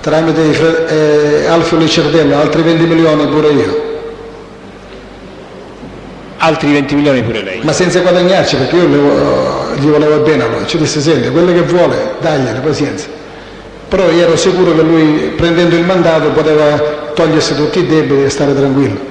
tramite Alfio Licciardello, altri 20 milioni pure io. Altri 20 milioni pure lei? Ma senza guadagnarci, perché io gli volevo bene a lui. Ci disse: senti, quello che vuole, dagliene, pazienza. Però io ero sicuro che lui, prendendo il mandato, poteva togliersi tutti i debiti e stare tranquillo.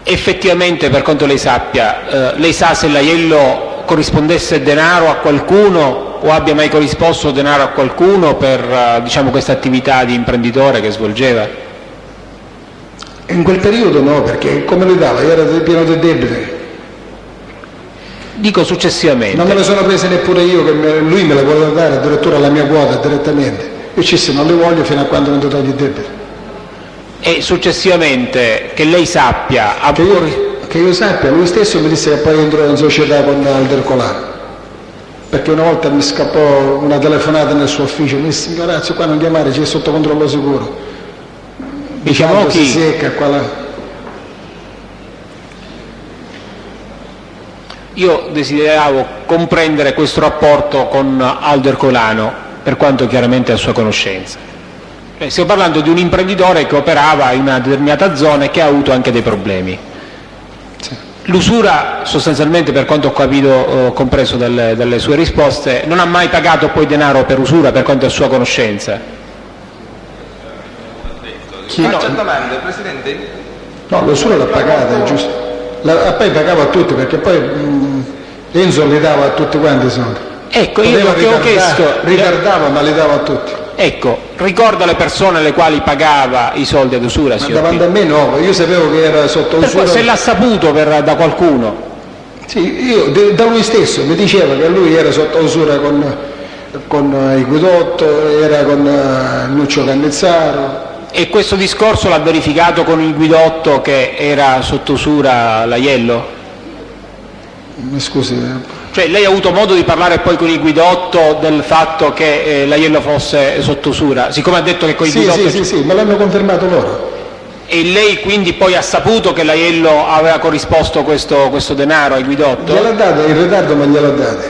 Effettivamente, per quanto lei sappia, lei sa se l'Aiello corrispondesse denaro a qualcuno o abbia mai corrisposto denaro a qualcuno per diciamo, questa attività di imprenditore che svolgeva? In quel periodo no, perché come lui dava? Io ero pieno di debiti. Dico successivamente. Non me le sono prese neppure io, che lui me le voleva dare addirittura la mia quota direttamente. Io ci non le voglio fino a quando non ti togli i debiti. E successivamente, che lei sappia... Che io sappia, lui stesso mi disse che poi entrò in società con Aldercolano. Perché una volta mi scappò una telefonata nel suo ufficio, mi disse: Orazio, qua non chiamare, c'è sotto controllo sicuro. Diciamo chi? Si secca qua là. Io desideravo comprendere questo rapporto con Aldercolano, per quanto chiaramente a sua conoscenza. Stiamo parlando di un imprenditore che operava in una determinata zona e che ha avuto anche dei problemi. Sì. L'usura, sostanzialmente, per quanto ho capito, compreso dalle sue risposte, non ha mai pagato poi denaro per usura, per quanto è a sua conoscenza. Faccio domande, Presidente? No, l'usura l'ha pagata, è giusto. Poi pagava a tutti, perché poi Enzo li dava a tutti quanti i soldi. Ecco, io che ho chiesto... Ritardava, ma li dava a tutti. Ecco, ricorda le persone alle quali pagava i soldi ad usura, Ma signor davanti a me no, io sapevo che era sotto usura. Se l'ha saputo da qualcuno? Sì, da lui stesso mi diceva che lui era sotto usura con Iguidotto, era con Nuccio Cannizzaro. E questo discorso l'ha verificato con il Guidotto che era sotto usura l'Aiello? Mi scusi. Cioè lei ha avuto modo di parlare poi con il Guidotto del fatto che l'Aiello fosse sotto usura? Siccome ha detto che con il Guidotto... Sì, me l'hanno confermato loro. E lei quindi poi ha saputo che l'Aiello aveva corrisposto questo denaro al Guidotto? Gliel'ha dato in ritardo, ma gliel'ha dato.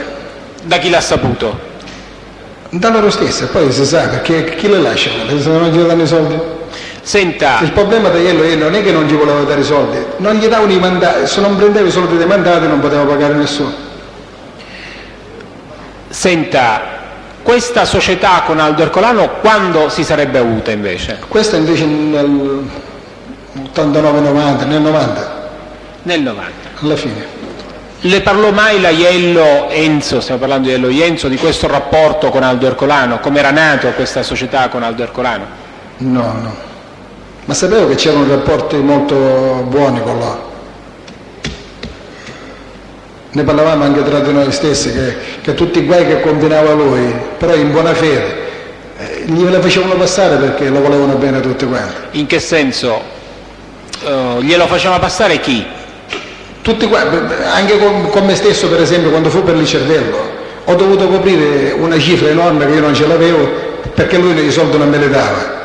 Da chi l'ha saputo? Da loro stessi, poi si sa, perché chi le lascia? Se non gli danno i soldi? Senta... Il problema di Aiello non è che non gli voleva dare i soldi, non gli davano i mandati, se non prendeva i soldi dei mandati non poteva pagare nessuno. Senta, questa società con Aldo Ercolano quando si sarebbe avuta invece? Questa invece nel 89-90, nel 90. Nel 90. Alla fine. Le parlò mai l'Aiello Enzo, stiamo parlando di Aiello Enzo, di questo rapporto con Aldo Ercolano? Come era nato questa società con Aldo Ercolano? No. Ma sapevo che c'erano rapporti molto buoni con loro. Ne parlavamo anche tra di noi stessi, che tutti i guai che combinava lui, però in buona fede, gliele facevano passare perché lo volevano bene tutti quanti. In che senso? Glielo faceva passare chi? Tutti quanti, anche con me stesso, per esempio, quando fu per Licciardello, ho dovuto coprire una cifra enorme che io non ce l'avevo perché lui i soldi non me li dava.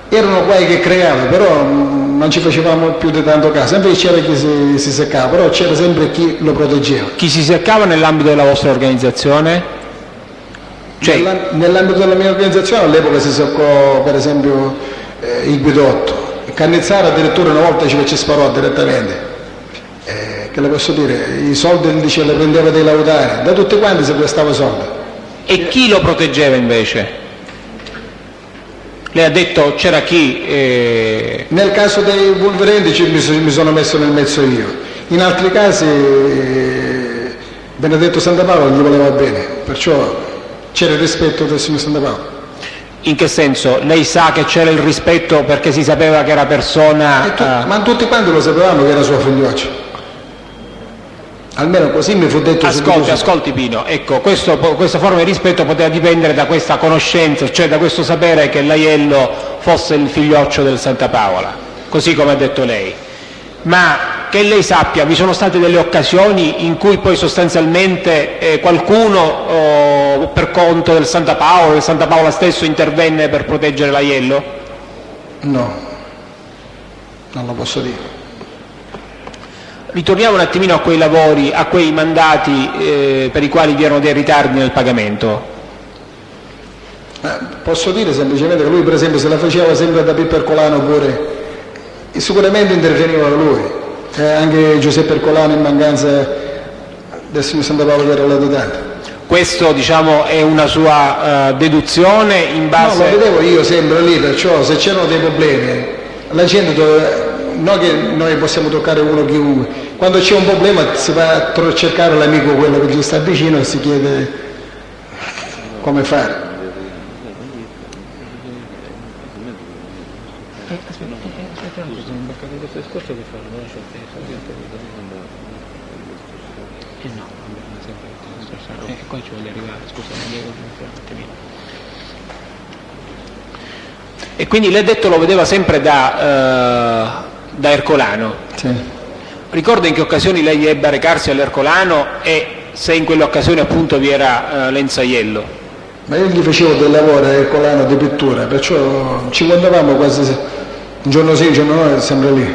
Erano guai che creava, però non ci facevamo più di tanto caso. Sempre c'era chi si seccava, però c'era sempre chi lo proteggeva. Chi si seccava nell'ambito della vostra organizzazione? Cioè... Nell'ambito della mia organizzazione all'epoca si seccò, per esempio, il Guidotto. Cannizzaro addirittura una volta ci sparò direttamente. Che le posso dire? I soldi le prendeva dei lautari, da tutti quanti si prestava soldi. E chi lo proteggeva invece? Lei ha detto c'era chi... Nel caso dei Wolverine mi sono messo nel mezzo io. In altri casi Benedetto Santapaolo gli voleva bene, perciò c'era il rispetto del signor Santapaolo. In che senso? Lei sa che c'era il rispetto perché si sapeva che era persona... Ma tutti quanti lo sapevamo che era suo figlioccio. Almeno così mi fu detto. Ascolti Pino, ecco, questa forma di rispetto poteva dipendere da questa conoscenza, cioè da questo sapere che l'Aiello fosse il figlioccio del Santa Paola, così come ha detto lei. Ma che lei sappia, vi sono state delle occasioni in cui poi sostanzialmente qualcuno per conto del Santa Paola stesso intervenne per proteggere l'Aiello? No, non lo posso dire. Ritorniamo un attimino a quei lavori, a quei mandati per i quali vi erano dei ritardi nel pagamento. Posso dire semplicemente che lui, per esempio, se la faceva sempre da Pippo Ercolano pure, sicuramente interveniva lui. Anche Giuseppe Ercolano in mancanza, adesso mi sembrava che era relato tanto. Questo, diciamo, è una sua deduzione in base... No, lo vedevo io sempre lì, perciò se c'erano dei problemi, la gente non che noi possiamo toccare uno chiunque, quando c'è un problema si va a cercare l'amico, quello che gli sta vicino, e si chiede come fare. Qua ci voglio arrivare, scusa, e quindi lei ha detto lo vedeva sempre da Ercolano. Sì. Ricorda in che occasioni lei ebbe a recarsi all'Ercolano e se in quell'occasione appunto vi era Lenzaiello? Ma io gli facevo del lavoro a Ercolano di pittura, perciò ci guardavamo quasi un giorno sì, un giorno no, sempre lì.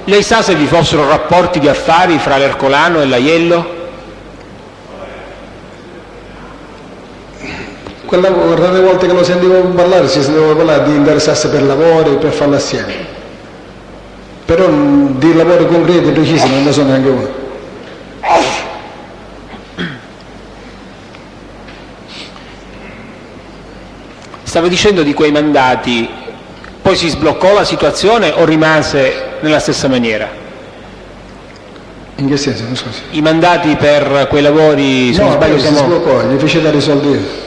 Lei sa se vi fossero rapporti di affari fra l'Ercolano e l'Aiello? Quelle volte che lo sentivo parlare, si sentiva parlare di interessarsi per lavori, per farlo assieme. Però di lavori concreti e precisi non ne so neanche uno. Stava dicendo di quei mandati, poi si sbloccò la situazione o rimase nella stessa maniera? In che senso? Non scusi. I mandati per quei lavori, se non sbaglio, si sbloccò, gli fece dare i soldi io.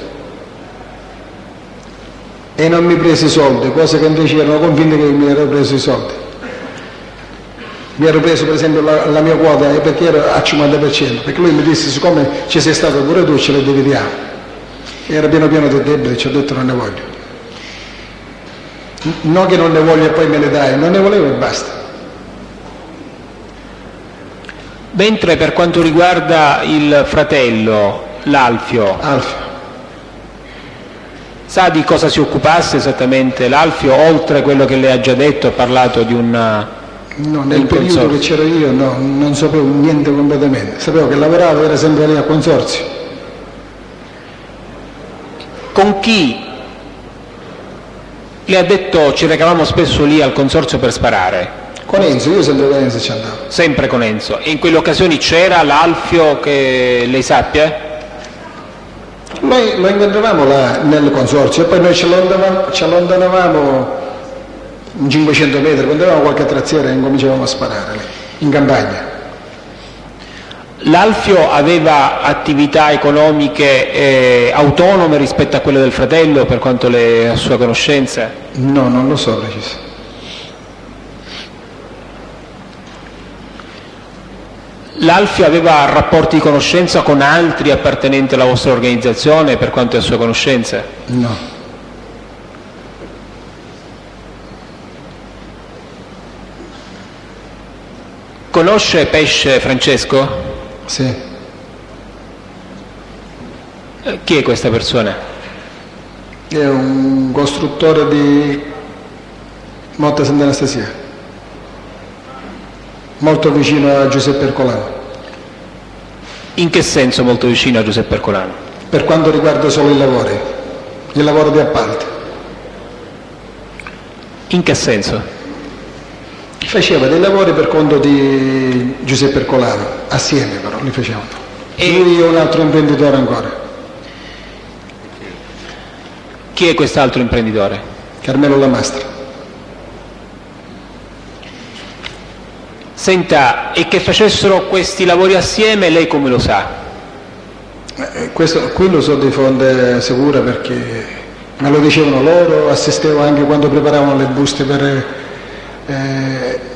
E non mi presi i soldi, cosa che invece erano convinti che mi ero preso i soldi. Mi ero preso per esempio la mia quota perché ero al 50%, perché lui mi disse siccome ci sei stato pure tu ce le dividiamo. Era pieno di debiti, ci ho detto non ne voglio. Non che non ne voglio e poi me le dai, non ne volevo e basta. Mentre per quanto riguarda il fratello, l'Alfio, sa di cosa si occupasse esattamente l'Alfio, oltre quello che lei ha già detto, ha parlato di un No, nel periodo che c'ero io no, non sapevo niente completamente, sapevo che lavoravo, era sempre lì a consorzio. Con chi? Le ha detto ci recavamo spesso lì al consorzio per sparare? Con Enzo, io sempre con Enzo ci andavo. Sempre con Enzo. E in quelle occasioni c'era l'Alfio che lei sappia? Noi lo incontravamo là nel consorzio e poi noi ci allontanavamo 500 metri, quando avevamo qualche trazziera e incominciavamo a sparare lì, in campagna. L'Alfio aveva attività economiche autonome rispetto a quelle del fratello per quanto le sue conoscenze? No, non lo so preciso. L'Alfio aveva rapporti di conoscenza con altri appartenenti alla vostra organizzazione per quanto è a sue conoscenze? No. Conosce Pesce Francesco? Sì. Chi è questa persona? È un costruttore di Motta Sant'Anastasia, molto vicino a Giuseppe Ercolano. In che senso molto vicino a Giuseppe Ercolano? Per quanto riguarda solo il lavoro di appalti. In che senso? Faceva dei lavori per conto di Giuseppe Ercolano, assieme però li facevano. Lui e un altro imprenditore ancora. Chi è quest'altro imprenditore? Carmelo Lamastra. Senta, e che facessero questi lavori assieme, lei come lo sa? Questo qui lo so di fonte sicura perché me lo dicevano loro, assistevo anche quando preparavano le buste per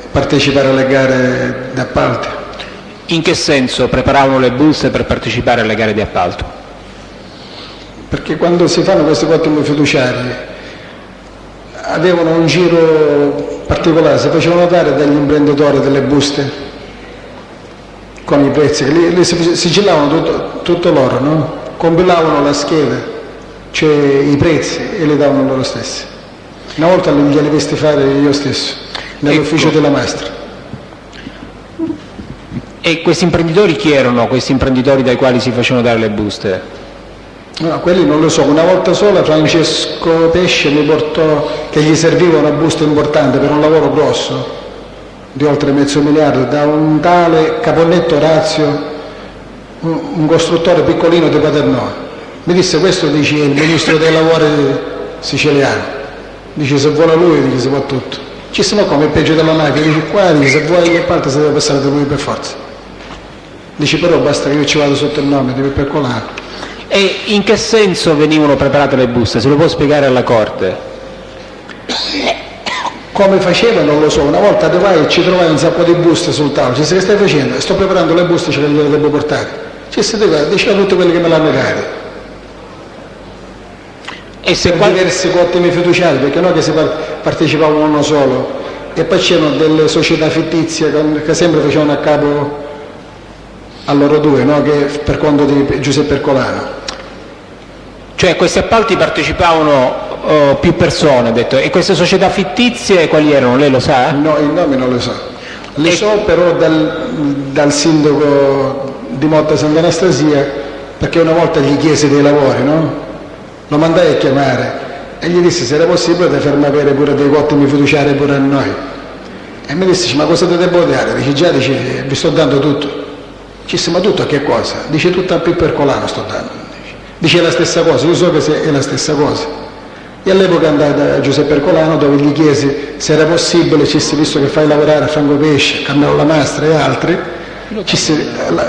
partecipare alle gare d'appalto. In che senso preparavano le buste per partecipare alle gare di appalto? Perché quando si fanno questi ottimi fiduciari avevano un giro particolare, si facevano dare dagli imprenditori delle buste con i prezzi, li sigillavano tutto loro, no? Compilavano la scheda, cioè i prezzi e li davano loro stessi. Una volta glieli vesti fare io stesso nell'ufficio della Mastra. E questi imprenditori chi erano, questi imprenditori dai quali si facevano dare le buste? No, quelli non lo so. Una volta sola Francesco Pesce mi portò che gli serviva una busta importante per un lavoro grosso di oltre $500.000 da un tale Caponnetto Orazio, un costruttore piccolino di Paternò. Mi disse: questo, dice, è il ministro dei lavori siciliano. Dice: se vuole lui, dice, si può tutto. Ci siamo come il peggio della mafia. Dice: qua, dice, se vuoi che parte si deve passare da lui per forza. Dice: però basta che io ci vado sotto il nome di Peppe Colano. E in che senso venivano preparate le buste? Se lo può spiegare alla Corte? Come faceva non lo so. Una volta te vai e ci trovai un sacco di buste sul tavolo. Ci disse: che stai facendo? Sto preparando le buste, ce le devo portare. Ci disse: diceva tutti quelli che me l'hanno date. E se Per diversi ottimi fiduciari, perché noi che si partecipava uno solo, e poi c'erano delle società fittizie che sempre facevano a capo a loro due, no? Che per conto di Giuseppe Ercolano. Cioè a questi appalti partecipavano più persone, detto. E queste società fittizie quali erano? Lei lo sa? No, i nomi non li so. Li so però dal sindaco di Motta Sant'Anastasia, perché una volta gli chiese dei lavori, no? Lo mandai a chiamare e gli disse se era possibile di farmi avere pure dei ottimi fiduciari pure a noi. E mi disse: ma cosa ti devo dare? Dice: già, dice, vi sto dando tutto. Disse: ma tutto a che cosa? Dice: tutto a Pippo Ercolano sto dando. Dice: è la stessa cosa, io so che è la stessa cosa. E all'epoca andai da Giuseppe Ercolano dove gli chiesi se era possibile, visto che fai lavorare a Franco Pesce, Carmelo Lamastra e altri,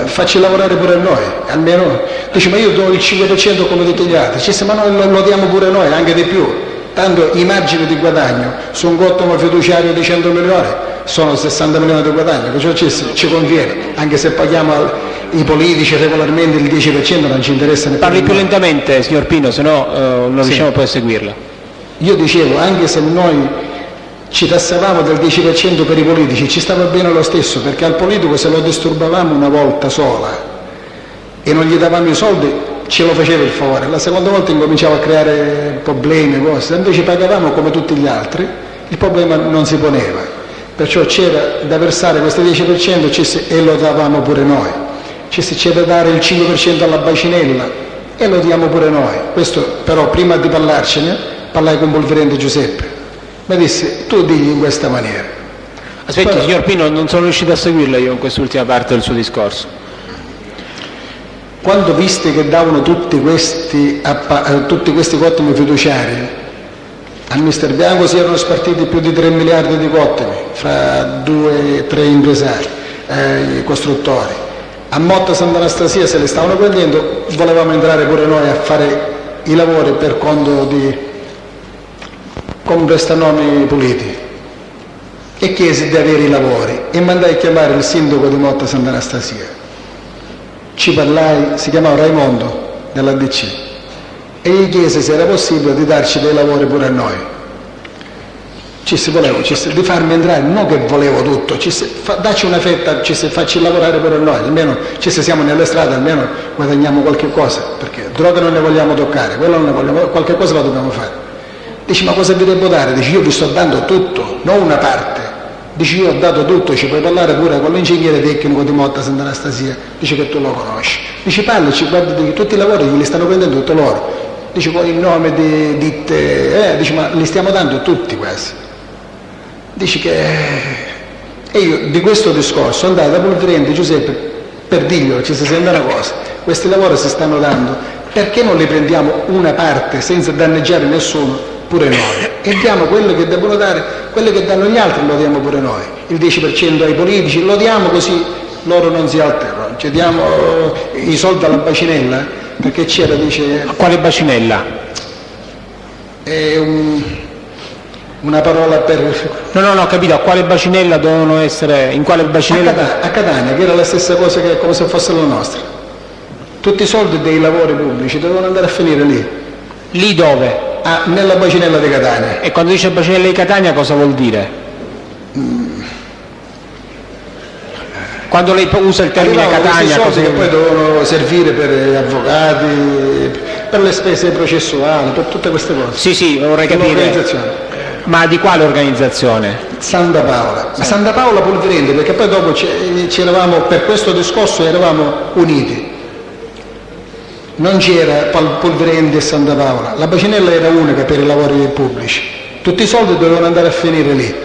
facci lavorare pure noi, almeno. Dice: ma io do il 5% come tutti gli altri. Dice: ma noi lo diamo pure noi, anche di più. Tanto i margini di guadagno su un ottimo fiduciario di 100 milioni sono 60 milioni di guadagno, perciò ci conviene, anche se paghiamo i politici regolarmente il 10%, non ci interessa neppure. Parli più lentamente, signor Pino, se no non riusciamo poi a seguirla. Io dicevo, anche se noi ci tassavamo del 10% per i politici, ci stava bene lo stesso, perché al politico se lo disturbavamo una volta sola e non gli davamo i soldi, ce lo faceva il favore. La seconda volta incominciava a creare problemi, cose. Invece pagavamo come tutti gli altri, il problema non si poneva. Perciò c'era da versare questo 10% e lo davamo pure noi. C'è da dare il 5% alla bacinella e lo diamo pure noi. Questo però prima di parlarcene parlai con Polverente Giuseppe. Mi disse: tu digli in questa maniera. Aspetti, Però, signor Pino, non sono riuscito a seguirla io in quest'ultima parte del suo discorso. quando viste che davano tutti questi ottimi fiduciari, al mister Bianco si erano spartiti più di 3 miliardi di ottimi fra 2 o 3 impresari, costruttori. A Motta Sant'Anastasia se le stavano prendendo, volevamo entrare pure noi a fare i lavori per conto con prestanomi puliti, e chiesi di avere i lavori e mandai a chiamare il sindaco di Motta Sant'Anastasia. Ci parlai, si chiamava Raimondo dell'ADC, e gli chiesi se era possibile di darci dei lavori pure a noi. Di farmi entrare, non che volevo tutto, dacci una fetta, facci lavorare pure a noi, almeno se siamo nelle strade almeno guadagniamo qualche cosa, perché droga non ne vogliamo toccare, quello non ne vogliamo, qualche cosa la dobbiamo fare. Dici: ma cosa vi devo dare? Dici: io vi sto dando tutto, non una parte. Dici: io ho dato tutto, ci puoi parlare pure con l'ingegnere tecnico di Motta Sant'Anastasia, dice che tu lo conosci. Dici: parlaci, guarda, tutti i lavori li stanno prendendo tutti loro. Dici: poi il nome di ditte, dici: ma li stiamo dando tutti quasi. Dici che... E io di questo discorso andai da Polverente Giuseppe per dirgli: ci si sente una cosa, questi lavori si stanno dando, perché non li prendiamo una parte senza danneggiare nessuno pure noi, e diamo quello che devono dare, quello che danno gli altri lo diamo pure noi, il 10% ai politici lo diamo, così loro non si alterano. Ci diamo i soldi alla bacinella, perché c'era, dice... A quale bacinella? È una parola per... No, ho capito, a quale bacinella dovevano essere, in quale bacinella? A Catania, che era la stessa cosa, che come se fosse la nostra. Tutti i soldi dei lavori pubblici dovevano andare a finire lì. Lì dove? Nella bacinella di Catania. E quando dice bacinella di Catania cosa vuol dire? Quando lei usa il termine Catania, cose che poi dovevano servire per avvocati, per le spese processuali, per tutte queste cose. Sì, vorrei capire. Ma di quale organizzazione? Santa Paola. Ma Santa Paola Polverente, perché poi dopo ci eravamo, per questo discorso eravamo uniti. non c'era Polverendi e Santa Paola, la Bacinella era unica per i lavori pubblici, tutti i soldi dovevano andare a finire lì.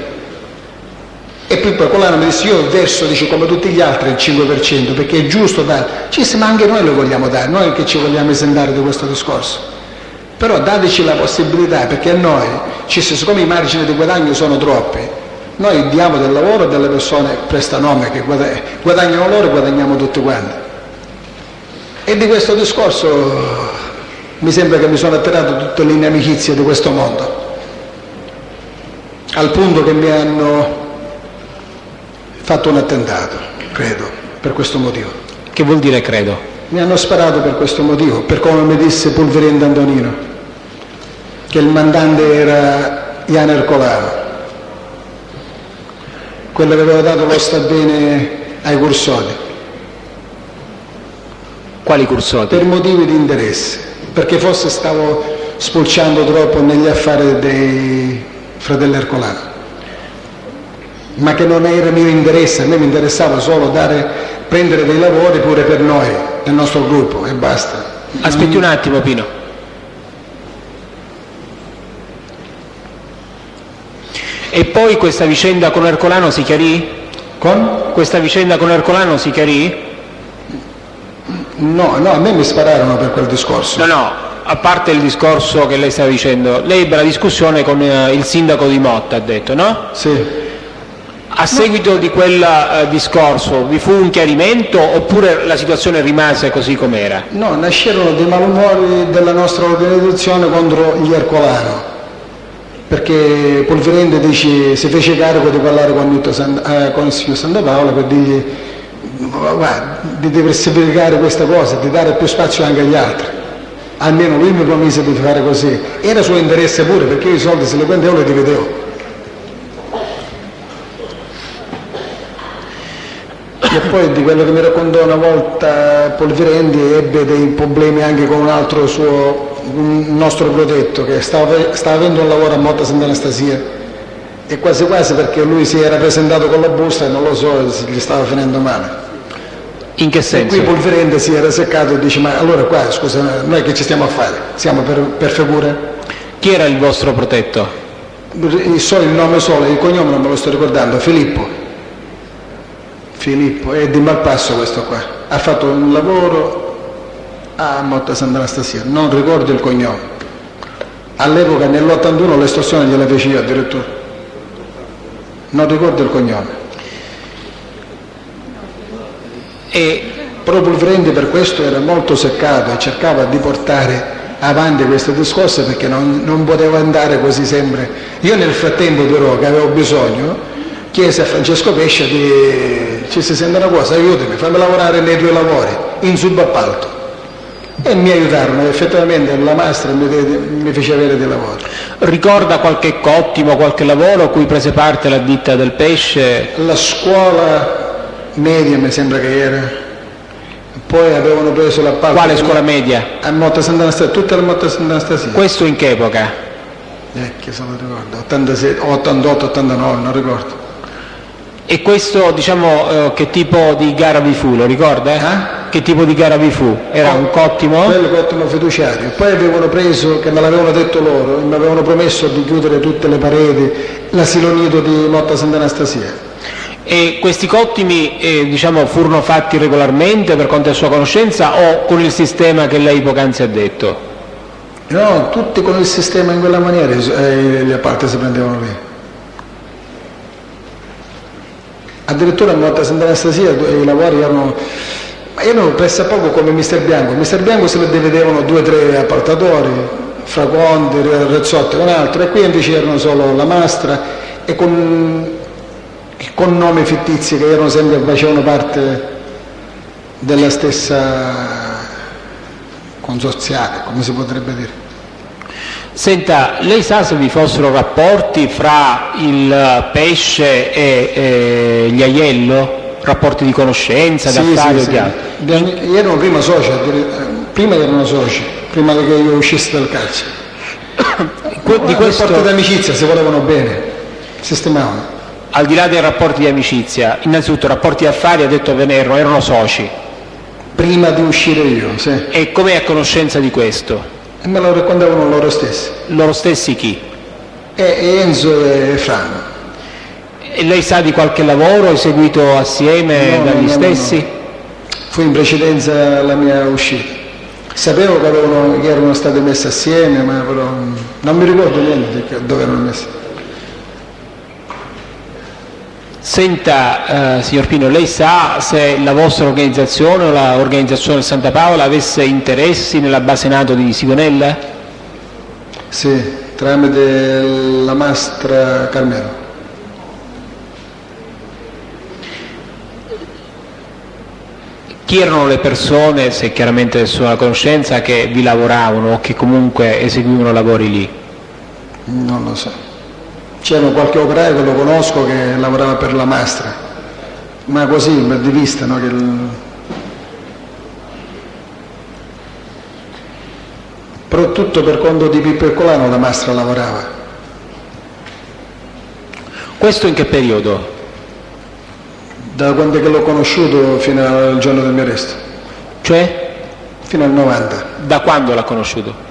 E poi Colano mi disse: io verso, dice, come tutti gli altri il 5%, perché è giusto dare. Ci disse: ma anche noi lo vogliamo dare, noi che ci vogliamo esentare di questo discorso, però dateci la possibilità, perché a noi, siccome i margini di guadagno sono troppi, noi diamo del lavoro a delle persone prestanome che guadagnano loro e guadagniamo tutti quanti. E di questo discorso mi sembra che mi sono attirato tutte le inimicizie di questo mondo, al punto che mi hanno fatto un attentato, credo, per questo motivo. Che vuol dire credo? Mi hanno sparato per questo motivo, per come mi disse Polverendi Antonino, che il mandante era Ian Ercolano, quello che aveva dato lo sta bene ai Cursoti. Quali Cursoti? Per motivi di interesse, perché forse stavo spulciando troppo negli affari dei fratelli Ercolano, ma che non era mio interesse. A me mi interessava solo prendere dei lavori pure per noi, nel nostro gruppo, e basta. Aspetti un attimo, Pino. E poi questa vicenda con Ercolano si chiarì? Questa vicenda con Ercolano si chiarì? No, a me mi spararono per quel discorso. No, a parte il discorso che lei stava dicendo, lei ebbe la discussione con il sindaco di Motta, ha detto, no? Sì. A seguito di quel discorso vi fu un chiarimento oppure la situazione rimase così com'era? No, nascerono dei malumori della nostra organizzazione contro gli Ercolano, perché Polverendi si fece carico di parlare con il signor Santa Paola per dirgli: guarda, di diversificare questa cosa, di dare più spazio anche agli altri. Almeno lui mi promise di fare così. Era suo interesse pure, perché io i soldi se li prendevo li dividevo. E poi di quello che mi raccontò una volta Polverendi, ebbe dei problemi anche con un nostro protetto che stava avendo un lavoro a Motta Sant'Anastasia, e quasi quasi perché lui si era presentato con la busta e non lo so, gli stava finendo male. In che senso? E qui Polverendi si era seccato e dice: ma allora qua, scusa, noi che ci stiamo a fare? Siamo per figure? Chi era il vostro protetto? So il nome solo, il cognome non me lo sto ricordando. Filippo, è di Malpasso questo qua, ha fatto un lavoro a Motta Sant'Anastasia, non ricordo il cognome. All'epoca nell'81 l'estorsione gliela feci io addirittura, non ricordo il cognome. E proprio Polverendi per questo era molto seccato e cercava di portare avanti questo discorso, perché non poteva andare così sempre. Io nel frattempo però, che avevo bisogno, chiese a Francesco Pescia ci si sente una cosa, aiutami, fammi lavorare nei 2 lavori in subappalto, e mi aiutarono. Effettivamente la Mastra mi fece avere dei lavori. Ricorda qualche cottimo, qualche lavoro a cui prese parte la ditta del pesce? La scuola media mi sembra che era, poi avevano preso l'appalto. Quale scuola media? A Motta Sant'Anastasia, tutta la Motta Sant'Anastasia. Questo in che epoca? Che se lo ricordo, 87, 88, 89, non ricordo. E questo, diciamo, che tipo di gara vi fu, lo ricorda? Che tipo di gara vi fu? Era un cottimo? Quello cottimo fiduciario. Poi avevano preso, che me l'avevano detto loro, mi avevano promesso di chiudere tutte le pareti, l'asilo nido di Motta Sant'Anastasia. E questi cottimi, diciamo, furono fatti regolarmente per conto della sua conoscenza o con il sistema che lei poc'anzi ha detto? No, tutti con il sistema in quella maniera, le appalti si prendevano lì. Addirittura a Motta Sant'Anastasia i lavori erano pressappoco come Mister Bianco. Mister Bianco se ne dividevano 2 o 3 appaltatori, fra Conti, Rezzotti e un altro, e qui invece erano solo la Mastra e con nomi fittizi che facevano parte della stessa consorziale, come si potrebbe dire. Senta, lei sa se vi fossero rapporti fra il pesce e gli Aiello? Rapporti di conoscenza, d'affari o di altro? Erano prima soci, prima che io uscissi dal carcere. Di questo... rapporti d'amicizia, si volevano bene, sistemavano. Al di là dei rapporti di amicizia, innanzitutto rapporti di affari, ha detto erano soci. Prima di uscire io, sì. E com'è a conoscenza di questo? E me lo raccontavano loro stessi. Loro stessi chi? E Enzo e Frano. E lei sa di qualche lavoro eseguito assieme No, dagli no, stessi? no. Fu in precedenza la mia uscita. Sapevo che erano state messe assieme, ma però non mi ricordo niente di dove erano messe. Senta, signor Pino, lei sa se la vostra organizzazione o l'organizzazione del Santa Paola avesse interessi nella base NATO di Sigonella? Sì, tramite la Mastra Carmelo. Chi erano le persone, se chiaramente è sua conoscenza, che vi lavoravano o che comunque eseguivano lavori lì? Non lo so. C'era qualche operaio che lo conosco che lavorava per la Mastra, ma così, di vista, no? Però tutto per conto di Pippo Ercolano la Mastra lavorava. Questo in che periodo? Da quando è che l'ho conosciuto fino al giorno del mio arresto, Cioè, fino al 90. da quando l'ha conosciuto?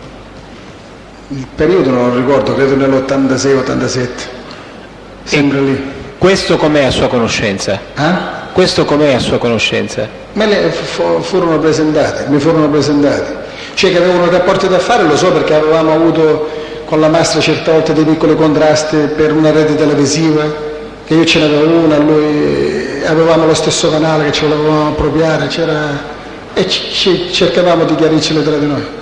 Il periodo non lo ricordo, credo nell'86-87, sempre lì. Questo com'è a sua conoscenza? Questo com'è a sua conoscenza? Me le furono presentate, mi furono presentati. Cioè che avevano rapporti da fare, lo so perché avevamo avuto con la Mastra certe volte dei piccoli contrasti per una rete televisiva, che io ce n'avevo una, lui avevamo lo stesso canale che ce lo volevamo appropriare, e cercavamo di chiarircelo tra di noi.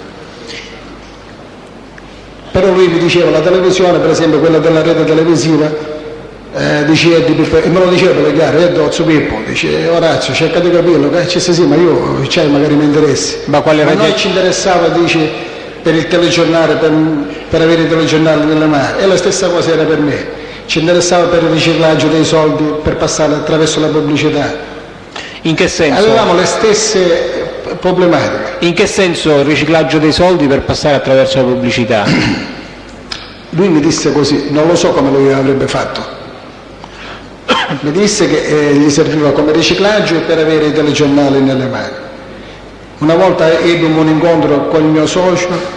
Però lui mi diceva, la televisione, per esempio quella della rete televisiva, diceva e me lo diceva per chiaro, Dozzo Pippo, dice Orazio, cerca di capirlo, sì, ma io magari mi interessi. Ma quale Ma rete? noi ci interessava, dice, per il telegiornale, per avere i telegiornali nelle mani, e la stessa cosa era per me. Ci interessava per il riciclaggio dei soldi per passare attraverso la pubblicità. In che senso? Avevamo le stesse problematiche. In che senso il riciclaggio dei soldi per passare attraverso la pubblicità? Lui mi disse così, non lo so come lui avrebbe fatto. Mi disse che gli serviva come riciclaggio e per avere i telegiornali nelle mani. Una volta ebbe un incontro con il mio socio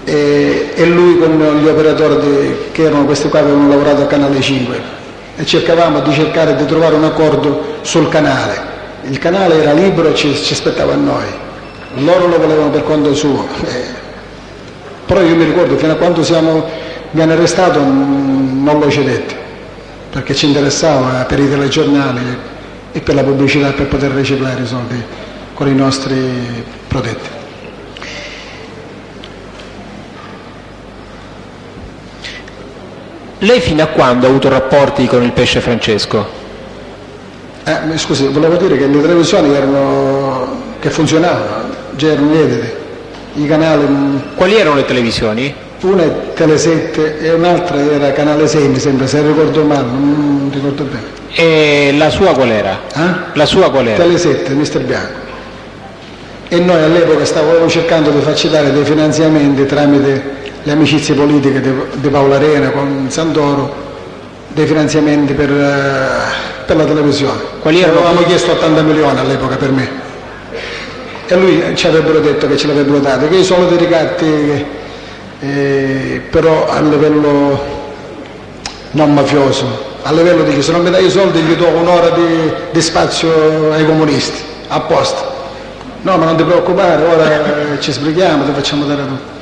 e lui con gli operatori che erano questi qua, avevano lavorato a Canale 5 e cercavamo di cercare di trovare un accordo sul canale. Il canale era libero e ci aspettava a noi, loro lo volevano per conto suo. Però io mi ricordo fino a quando mi hanno arrestato non lo cedetti, perché ci interessava per i telegiornali e per la pubblicità, per poter riciclare i soldi con i nostri protetti. Lei fino a quando ha avuto rapporti con il pesce Francesco? Scusi, volevo dire che le televisioni che funzionavano, già erano edite, i canali. Quali erano le televisioni? Una è Tele7 e un'altra era Canale 6, mi sembra, se ricordo male, non ricordo bene. E la sua qual era? La sua qual era? Tele7, Mister Bianco. E noi all'epoca stavamo cercando di farci dare dei finanziamenti tramite le amicizie politiche di Paolo Arena con Santoro, dei finanziamenti per la televisione. Quali erano? Avevamo chiesto 80 milioni all'epoca per me. E lui ci avrebbero detto che ce l'avrebbero dato, che i soldi ricatti, però a livello non mafioso, a livello di che se non mi dai i soldi gli do un'ora di spazio ai comunisti, apposta. No, ma non ti preoccupare, ora ci sbrighiamo, ti facciamo dare tutto.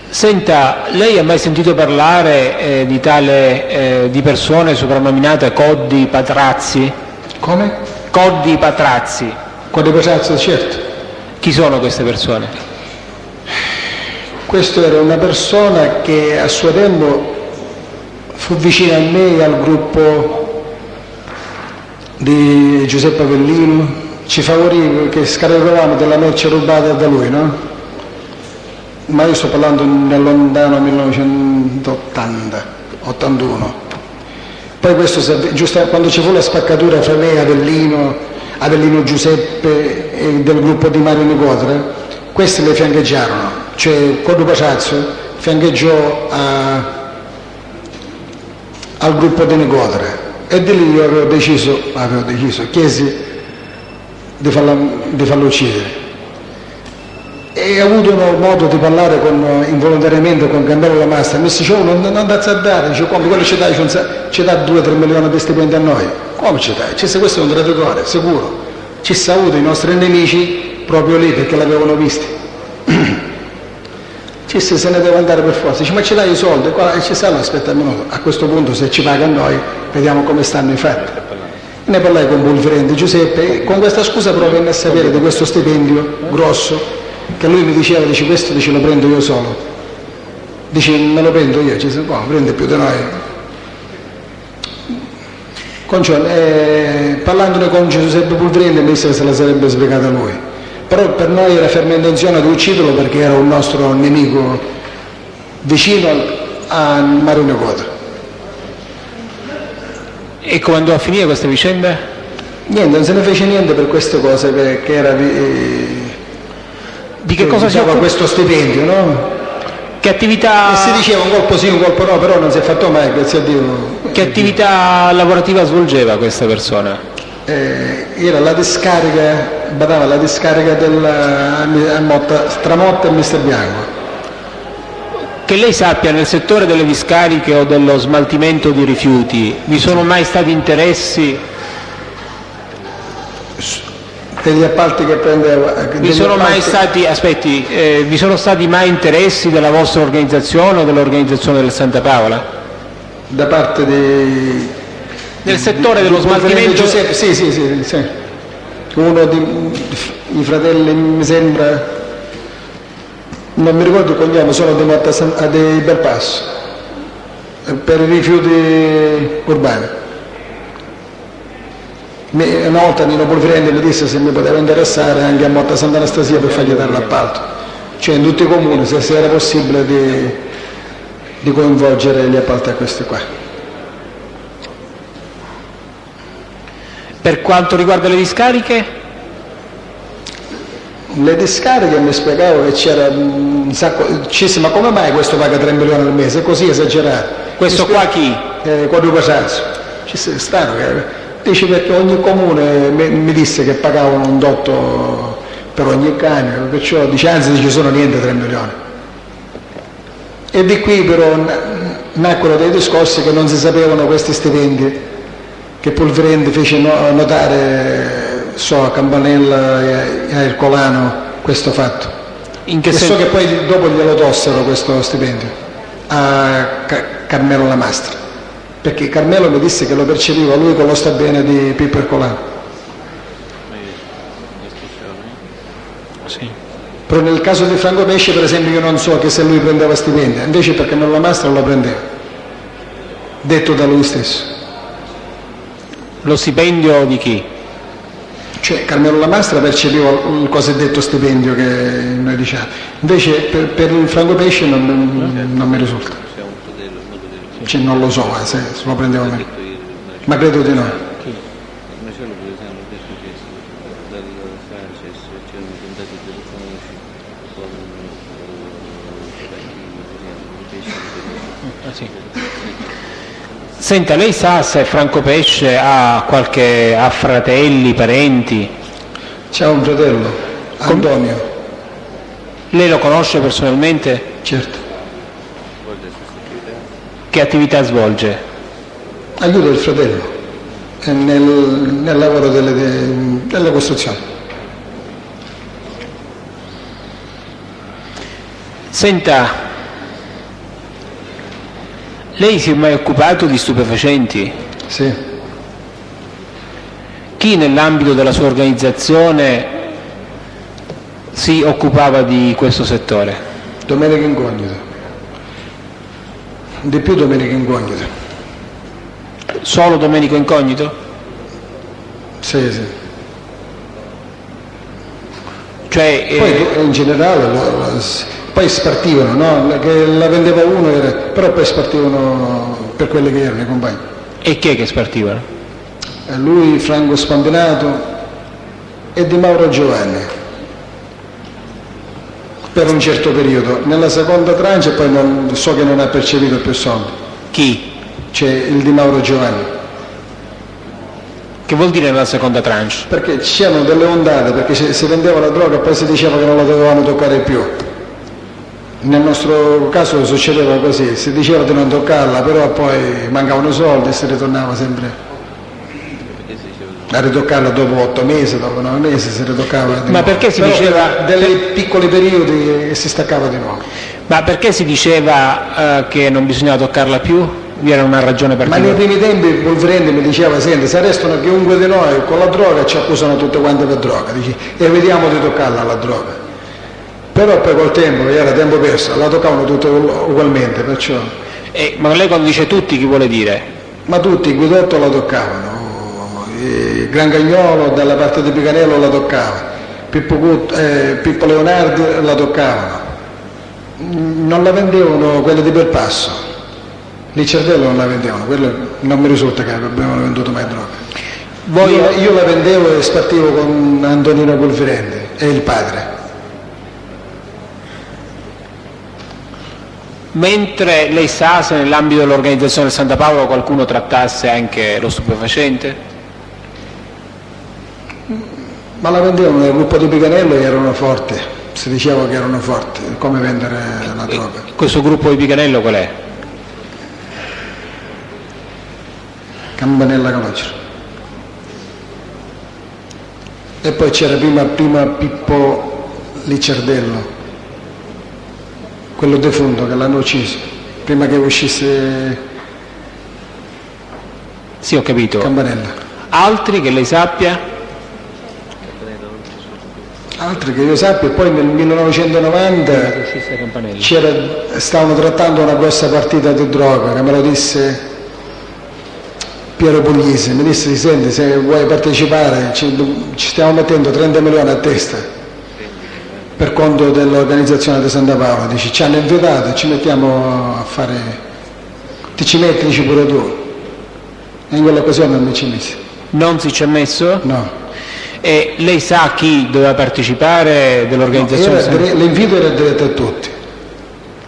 Senta, lei ha mai sentito parlare di persone soprannominate Coddi Patrazzi? Come? Coddi Patrazzi. Coddi Patrazzi, certo. Chi sono queste persone? Questo era una persona che a suo tempo fu vicina a me e al gruppo di Giuseppe Avellino, ci favorì che scaricavamo della merce rubata da lui, no? Ma io sto parlando nel lontano 1980, 81. Poi questo, giusto quando ci fu la spaccatura fra me e Avellino Giuseppe e del gruppo di Mario Nicotre, questi le fiancheggiarono, cioè Coddi Patrazzi fiancheggiò al gruppo di Nicotre e di lì io avevo deciso, chiesi di farlo uccidere. E ho avuto modo di parlare involontariamente con Carmelo Lamasta. Mi dice: "Oh, non azzardare", dice: "Come quello ci dà 2-3 milioni di stipendi a noi?" "Come ci dai?" Dice: "Questo è un traditore, sicuro." Ci sono avuto i nostri nemici proprio lì perché l'avevano visti. Se ne deve andare per forza. Dice: "Ma ci dai i soldi?" E ci stanno, aspetta un minuto, a questo punto se ci paga a noi vediamo come stanno i fatti. Ne parlai con Bulferenti Giuseppe e con questa scusa però venne a sapere di questo stipendio grosso che lui mi diceva, dice: "Questo lo prendo io solo." Dice: "Me lo prendo io." Dice: "No, prende più di noi." Parlandone con Giuseppe Bulferenti mi disse che se la sarebbe spiegata lui. Però per noi era ferma intenzione di ucciderlo perché era un nostro nemico vicino a Marino Quadro. E come andò a finire questa vicenda? Niente, non se ne fece niente per queste cose che era di che cosa si occupava occupa? questo stipendio, no? Che attività, E si diceva un colpo sì, un colpo no, però non si è fatto mai, grazie a Dio. che attività lavorativa svolgeva questa persona? Era la discarica, badava la discarica tra Motta e Mister Bianco. Che lei sappia, nel settore delle discariche o dello smaltimento di rifiuti vi sono mai stati interessi? Degli appalti che prendeva. Vi sono mai stati, vi sono stati mai interessi della vostra organizzazione o dell'organizzazione del Santa Paola? Da parte di... Nel settore dello smaltimento? Giuseppe, sì. Uno dei fratelli, mi sembra, non mi ricordo il cognome, sono di Belpasso, per i rifiuti urbani. Una volta Nino Bulferenti mi disse se mi poteva interessare anche a Motta Sant'Anastasia per fargli dare l'appalto, cioè in tutti i comuni, se era possibile di coinvolgere gli appalti a questi qua. Per quanto riguarda le discariche? Le discariche mi spiegavo che c'era un sacco, ma come mai questo paga 3 milioni al mese? È così esagerato. Questo qua chi? Quadrupo Sanzo. Strano che... Dice perché ogni comune mi disse che pagavano un dotto per ogni cane, perciò dice, anzi non ci sono niente 3 milioni. E di qui però nacquero dei discorsi che non si sapevano questi stipendi, che Bulferenti fece notare a Campanella e a Ercolano questo fatto. In che e senso? So che poi dopo glielo tossero questo stipendio a Carmelo Lamasta. Perché Carmelo mi disse che lo percepiva lui con lo sta bene di Pippo Ercolano. Sì. Però nel caso di Franco Pesce, per esempio, io non so che se lui prendeva stipendio, invece per Carmelo Lamasta lo prendeva, detto da lui stesso. Lo stipendio di chi? Cioè Carmelo Lamasta percepiva il cosiddetto stipendio che noi diciamo, invece per il Franco Pesce non mi risulta. Cioè, non lo so se lo prendeva me, ma credo di no. Senta, lei sa se Franco Pesce ha fratelli, parenti? C'ha un fratello, Antonio. Lei lo conosce personalmente? Certo. Che attività svolge? Aiuta il fratello nel lavoro della costruzione. Senta, lei si è mai occupato di stupefacenti? Sì. Chi nell'ambito della sua organizzazione si occupava di questo settore? Domenico Incognito. Di più Domenico Incognito. Solo Domenico Incognito? Sì. Cioè, Poi in generale poi spartivano, no? Che la vendeva uno, però poi spartivano per quelli che erano i compagni. E chi è che spartivano? Lui, Franco Spandinato e Di Mauro Giovanni. Per un certo periodo. Nella seconda tranche poi so che non ha percepito più soldi. Chi? C'è il Di Mauro Giovanni. Che vuol dire nella seconda tranche? Perché c'erano delle ondate, perché si vendeva la droga e poi si diceva che non la dovevano toccare più. Nel nostro caso succedeva così, si diceva di non toccarla, però poi mancavano soldi e si ritornava sempre a ritoccarla dopo 8 mesi, dopo 9 mesi si ritoccava di nuovo. Perché si però diceva dei piccoli periodi e si staccava di nuovo? Ma perché si diceva che non bisognava toccarla più? Vi era una ragione Ma particolare? nei primi tempi il Wolverine mi diceva: senti, se arrestano chiunque di noi con la droga ci accusano tutte quante per droga, dici, e vediamo di toccarla la droga. Però poi col tempo, era tempo perso, la toccavano tutte ugualmente, perciò. Ma lei quando dice tutti chi vuole dire? Ma tutti, i Guidotto la toccavano, il Gran Cagnolo dalla parte di Picanello la toccava, Pippo Leonardi la toccavano, non la vendevano quelle di Belpasso, lì Cervello non la vendevano, quello non mi risulta che abbiano venduto mai droga. Io la vendevo e spartivo con Antonino Colfirendi e il padre. Mentre lei sa se nell'ambito dell'organizzazione del Santa Paola qualcuno trattasse anche lo stupefacente? Ma la vendevano nel gruppo di Picanello e erano forti, si diceva che erano forti, come vendere la droga. Questo gruppo di Picanello qual è? Campanella Calogero. E poi c'era prima Pippo Licciardello, quello defunto che l'hanno ucciso, prima che uscisse Sì, ho capito. Campanella. Altri che lei sappia? Altri che io sappia, poi nel 1990 stavano trattando una grossa partita di droga, che me lo disse Piero Puglisi, mi disse: senti, se vuoi partecipare ci stiamo mettendo 30 milioni a testa per conto dell'organizzazione di Santa Paola, dici, ci hanno invitato e ci mettiamo a fare, ti ci metti, dici pure tu, e in quell'occasione non mi ci messi. Non si ci è messo? No. E lei sa chi doveva partecipare dell'organizzazione? L'invito era diretto a tutti,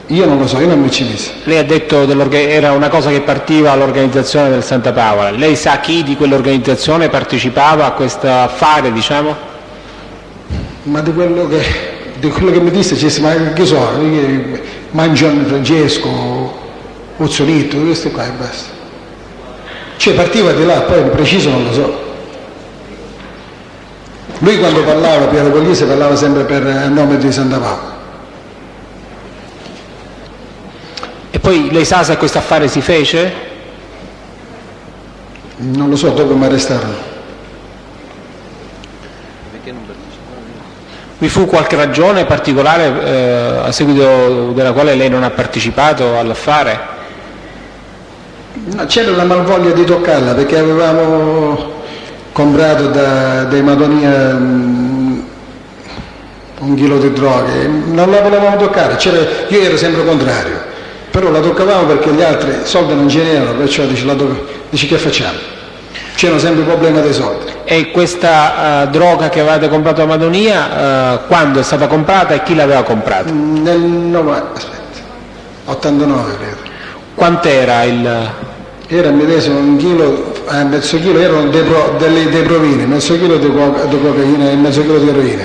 io non lo so, io non mi ci messi. Lei ha detto era una cosa che partiva all'organizzazione del Santa Paola, lei sa chi di quell'organizzazione partecipava a questo affare, diciamo? Ma di quello che mi disse, ma che so, Mangione Francesco, Uzzolito, questo qua e basta. Cioè partiva di là, poi preciso non lo so. Lui quando parlava, Piero Puglisi, parlava sempre per nome di Santa Paola. E poi lei sa se questo affare si fece? Non lo so, dopo mi arrestarono. Vi fu qualche ragione particolare a seguito della quale lei non ha partecipato all'affare? No, c'era una malvoglia di toccarla, perché avevamo comprato dai Madonia un chilo di droghe, non la volevamo toccare, io ero sempre contrario, però la toccavamo perché gli altri soldi non ce n'erano, perciò dici che facciamo? C'erano sempre il problema dei soldi. E questa droga che avevate comprato a Madonia, quando è stata comprata e chi l'aveva comprata? Nel 89 credo. Quant'era il... Era medesimo un chilo, mezzo chilo erano dei provini, mezzo chilo di cocaina e mezzo chilo di eroina.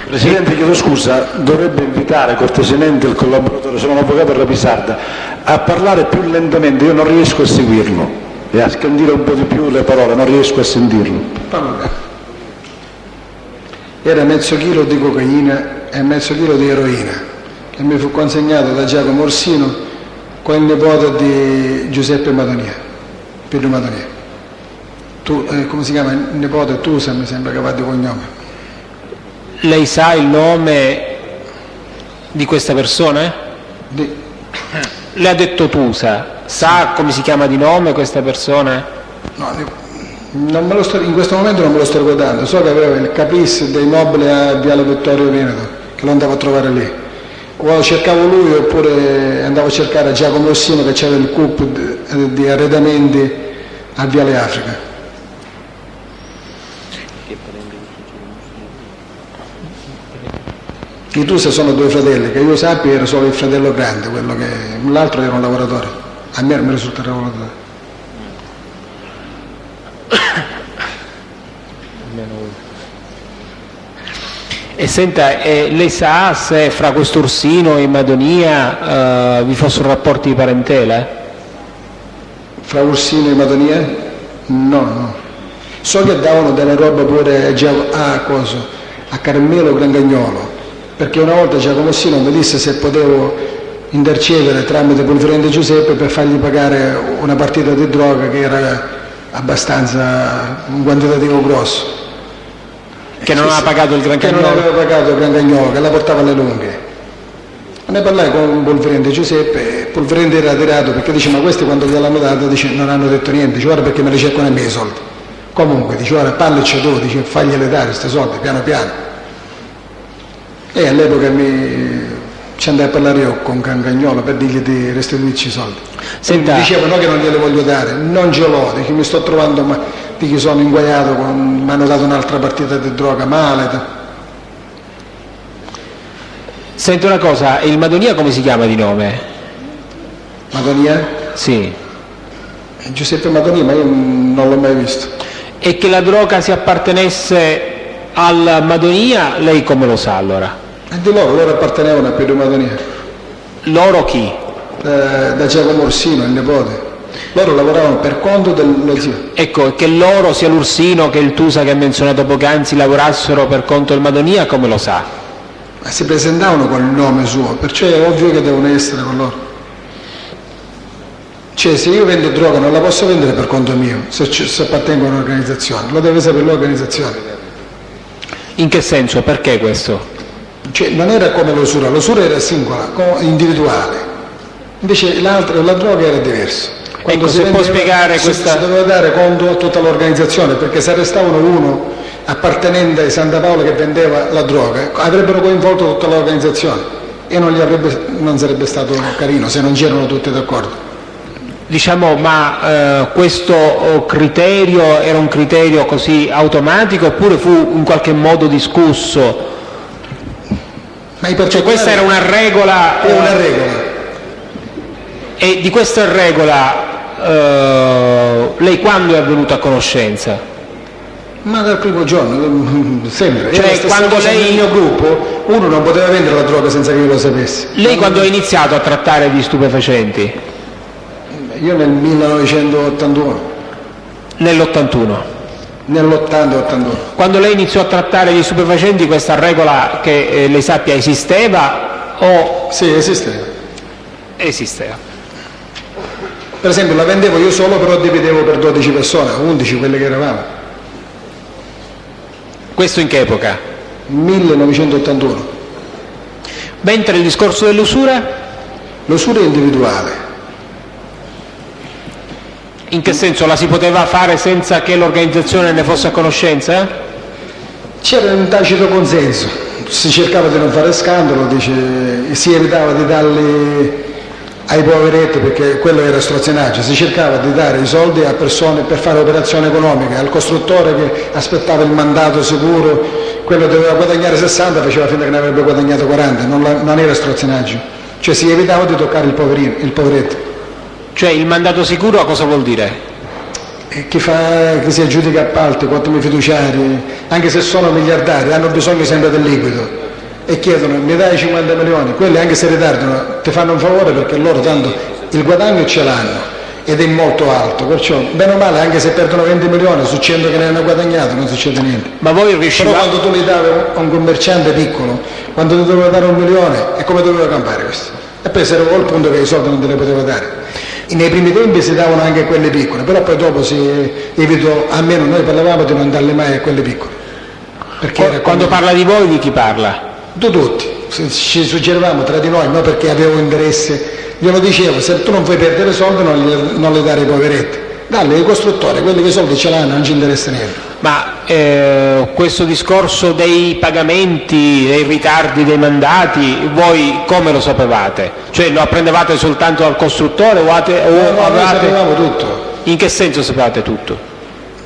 Presidente, chiedo scusa, dovrebbe invitare cortesemente il collaboratore, sono un avvocato Rapisarda, a parlare più lentamente, io non riesco a seguirlo, e a scandire un po' di più le parole, non riesco a sentirlo. Era mezzo chilo di cocaina e mezzo chilo di eroina, che mi fu consegnato da Giacomo Orsino con il nipote di Giuseppe Madonia, Piero Madonia. Come si chiama il nipote? Tusa, mi sembra che va di cognome. Lei sa il nome di questa persona? Le ha detto Tusa, sa come si chiama di nome questa persona? No, in questo momento non me lo sto ricordando, so che aveva il capis dei mobili a Viale Vittorio Veneto, che lo andavo a trovare lì. O cercavo lui oppure andavo a cercare Giacomo Rossino che c'era il CUP di arredamenti a Viale Africa. I Tusa sono due fratelli, che io sappia era solo il fratello grande, l'altro era un lavoratore, a me mi risulta lavoratore. E senta, lei sa se fra quest'Ursino e Madonia vi fossero rapporti di parentela? Fra Ursino e Madonia? No. So che davano delle robe pure a Carmelo Grangagnolo, perché una volta Giacomo Orsino mi disse se potevo intercedere tramite Polverente Giuseppe per fargli pagare una partita di droga che era abbastanza un quantitativo grosso. Che non aveva pagato il Che non Grancagnolo? aveva pagato il Grancagnolo, che la portava alle lunghe. Ne parlai con Polverente Giuseppe, Polverente era tirato perché dice ma questi quando gliel'hanno dato dice, non hanno detto niente, dice ora perché me li cercano a me i soldi. Comunque dice ora pallaci tu, dice faglieli dare questi soldi piano piano. E all'epoca ci andai a parlare io con Grancagnolo per dirgli di restituirci i soldi. Senta, Mi diceva no che non glieli voglio dare, non ce l'ho, dice mi sto trovando, dice sono inguaiato, mi hanno dato un'altra partita di droga male. senta una cosa, il Madonia come si chiama di nome? Madonia? Sì. Giuseppe Madonia, ma io non l'ho mai visto. E che la droga si appartenesse al Madonia, lei come lo sa allora? E di loro appartenevano a Piero Madonia, Loro chi? da Giacomo Orsino, il nipote. Loro lavoravano per conto dello zio. Ecco, che loro, sia l'Ursino che il Tusa che ha menzionato poc'anzi, lavorassero per conto del Madonia, come lo sa? Ma si presentavano con il nome suo, perciò è ovvio che devono essere con loro. Cioè, se io vendo droga non la posso vendere per conto mio, se appartengo a un'organizzazione, lo deve sapere l'organizzazione. In che senso? Perché questo? Cioè, non era come l'usura era singola, individuale. Invece la droga era diversa. Ecco, se può spiegare questa... Si doveva dare conto a tutta l'organizzazione, perché se arrestavano uno appartenente a Santa Paola che vendeva la droga, avrebbero coinvolto tutta l'organizzazione e non sarebbe stato carino se non c'erano tutti d'accordo. Diciamo, ma questo criterio era un criterio così automatico oppure fu in qualche modo discusso? Cioè questa era una regola? È una regola. E di questa regola lei quando è venuta a conoscenza? Ma dal primo giorno, sempre. Cioè quando lei... Nel mio gruppo uno non poteva vendere la droga senza che io lo sapessi. Lei quando ha iniziato a trattare di stupefacenti? Io nel 1981. Nell'81. Nell'80-81. Quando lei iniziò a trattare di stupefacenti questa regola che lei sappia esisteva o... Sì, esisteva. Esisteva. Per esempio la vendevo io solo, però dividevo per 12 persone, 11 quelle che eravamo. Questo in che epoca? 1981. Mentre il discorso dell'usura? L'usura è individuale. In che senso? La si poteva fare senza che l'organizzazione ne fosse a conoscenza? C'era un tacito consenso, si cercava di non fare scandalo, si evitava di darli ai poveretti perché quello era strazionaggio, si cercava di dare i soldi a persone per fare operazioni economiche, al costruttore che aspettava il mandato sicuro, quello doveva guadagnare 60, faceva finta che ne avrebbe guadagnato 40, non era strazionaggio, cioè si evitava di toccare il poveretto. Cioè il mandato sicuro cosa vuol dire? Chi si aggiudica appalti, quanti fiduciari, anche se sono miliardari, hanno bisogno sempre del liquido e chiedono mi dai 50 milioni, quelli anche se ritardano ti fanno un favore perché loro tanto il guadagno ce l'hanno ed è molto alto, perciò bene o male anche se perdono 20 milioni su 100 che ne hanno guadagnato non succede niente. Ma voi riuscivate... Però quando tu li davi a un commerciante piccolo, quando ti doveva dare 1 milione, e come doveva campare questo? E poi si arrivò al punto che i soldi non te li poteva dare. Nei primi tempi si davano anche a quelle piccole, però poi dopo si evitò, almeno noi parlavamo di non darle mai a quelle piccole. Perché Quando parla di voi, di chi parla? Tutti, ci suggerivamo tra di noi, no perché avevo interesse, glielo dicevo, se tu non vuoi perdere soldi non li dare ai poveretti, dalli ai costruttori, quelli che i soldi ce l'hanno, non ci interessa niente. Ma questo discorso dei pagamenti, dei ritardi dei mandati, voi come lo sapevate? Cioè lo apprendevate soltanto dal costruttore No, noi sapevamo tutto. In che senso sapevate tutto?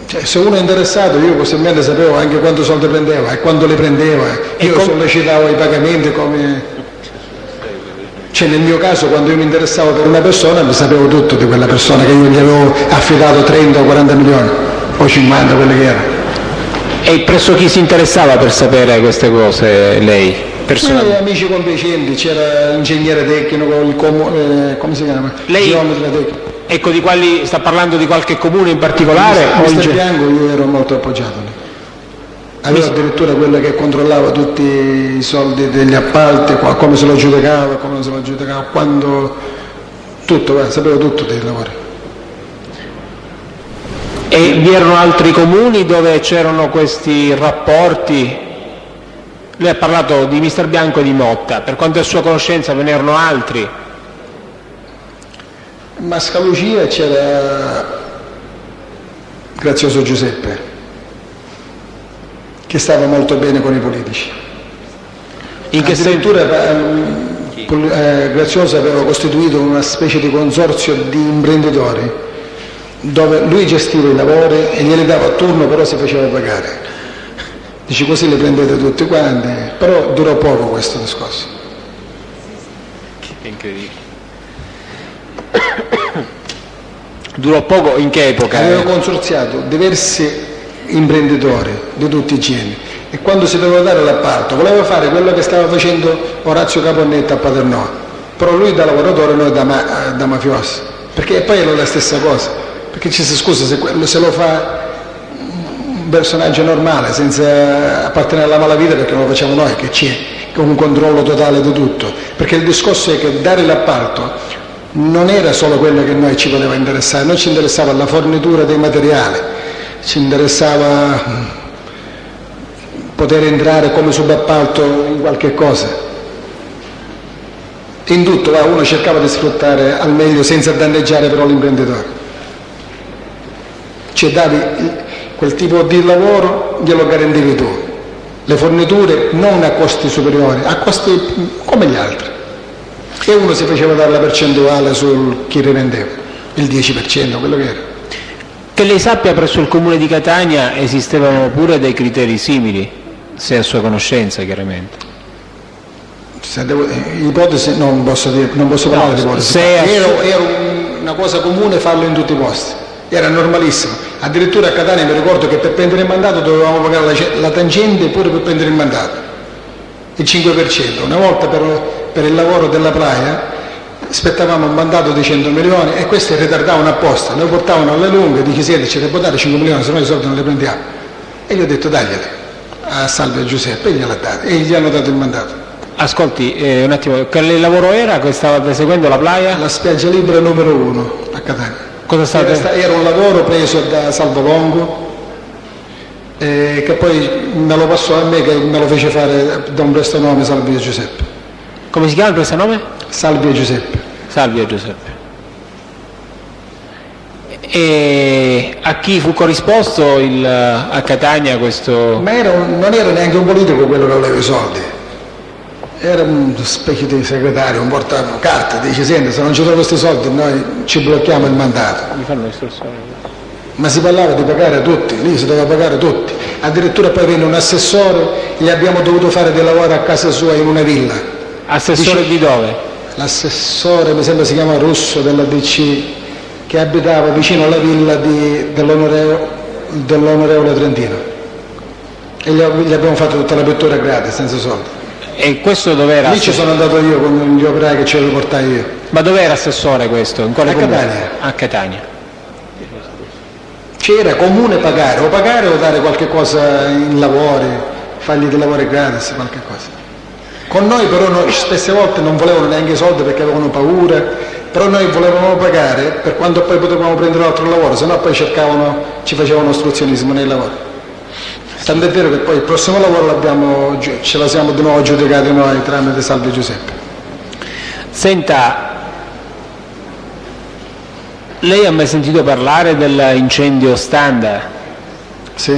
Cioè, se uno è interessato, io possibilmente sapevo anche quanto soldi prendeva e quando li prendeva, io sollecitavo i pagamenti come... Cioè nel mio caso quando io mi interessavo per una persona mi sapevo tutto di quella persona che io gli avevo affidato 30 o 40 milioni o 50 quelli che erano. E presso chi si interessava per sapere queste cose lei? Personalmente? Amici compiacenti, c'era l'ingegnere tecnico, come si chiama? Lei- Geometra tecnico. Ecco, di quali sta parlando, di qualche comune in particolare? o in Mister ge- Bianco io ero molto appoggiato lì. Aveva addirittura quello che controllava tutti i soldi degli appalti, come se lo giudicava, come non se lo giudicava, quando tutto, sapeva tutto dei lavori. E vi erano altri comuni dove c'erano questi rapporti? Lei ha parlato di Mister Bianco e di Motta, per quanto è sua conoscenza ve ne erano altri? Mascalucia c'era Grazioso Giuseppe, che stava molto bene con i politici. In che senso? Addirittura Grazioso aveva costituito una specie di consorzio di imprenditori dove lui gestiva i lavori e glieli dava a turno, però si faceva pagare. Dice così li prendete tutti quanti, però durò poco questo discorso. È incredibile. Durò poco in che epoca? Aveva consorziato diversi imprenditori di tutti i generi e quando si doveva dare l'appalto voleva fare quello che stava facendo Orazio Caponnetta a Paternò, però lui da lavoratore, noi da mafiosi, perché poi era la stessa cosa, perché ci si scusa se lo fa un personaggio normale senza appartenere alla malavita, perché non lo facciamo noi, che c'è con un controllo totale di tutto, perché il discorso è che dare l'appalto non era solo quello che noi ci poteva interessare, noi ci interessava la fornitura dei materiali, ci interessava poter entrare come subappalto in qualche cosa, in tutto uno cercava di sfruttare al meglio senza danneggiare però l'imprenditore, cioè davi quel tipo di lavoro, glielo garantivi tu, le forniture non a costi superiori, a costi come gli altri. E uno si faceva dare la percentuale su chi rivendeva, il 10%, quello che era. Che lei sappia, presso il comune di Catania esistevano pure dei criteri simili, se a sua conoscenza chiaramente. Ipotesi non posso parlare di ipotesi. Era una cosa comune farlo in tutti i posti, era normalissimo. Addirittura a Catania mi ricordo che per prendere il mandato dovevamo pagare la tangente pure per prendere il mandato, il 5%. Una volta per il lavoro della playa aspettavamo un mandato di 100 milioni e questi ritardavano apposta, noi portavano alle lunghe, dice siete ci devo dare 5 milioni, se no i soldi non li prendiamo. E gli ho detto daglieli a Salvio Giuseppe e gliel'ha dato e gli hanno dato il mandato. Ascolti, un attimo, che lavoro era che stava seguendo la playa? La spiaggia libera numero 1 a Catania. Cosa Era un lavoro preso da Salvo Longo, che poi me lo passò a me, che me lo fece fare da un prestanome Salvio Giuseppe. Come si chiama il prestanome? Salvio Giuseppe. Salvio Giuseppe. E a chi fu corrisposto a Catania questo? Ma non era neanche un politico quello che voleva i soldi, era un specchio di segretario, un portacarte, dice senti se non ci trovo questi soldi noi ci blocchiamo il mandato. Mi fanno istruzioni. Ma si parlava di pagare tutti, lì si doveva pagare tutti, addirittura poi venne un assessore, gli abbiamo dovuto fare dei lavori a casa sua in una villa. Assessore di dove? L'assessore, mi sembra si chiama Russo, della DC, che abitava vicino alla villa dell'onorevole Trentino. E gli abbiamo fatto tutta la pittura gratis, senza soldi. E questo dov'era? Lì ci sono andato io con gli operai che ce li portai io. Ma dov'era assessore questo? In quale A comune? Catania. A Catania. C'era comune pagare o dare qualche cosa in lavori, fargli dei lavori gratis, qualche cosa. Con noi però spesse volte non volevano neanche i soldi perché avevano paura, però noi volevamo pagare per quando poi potevamo prendere un altro lavoro, se no poi ci facevano ostruzionismo nei lavori. Tant'è vero che poi il prossimo lavoro ce la siamo di nuovo aggiudicati noi tramite Salvio Giuseppe. Senta, lei ha mai sentito parlare dell'incendio Standa? Sì.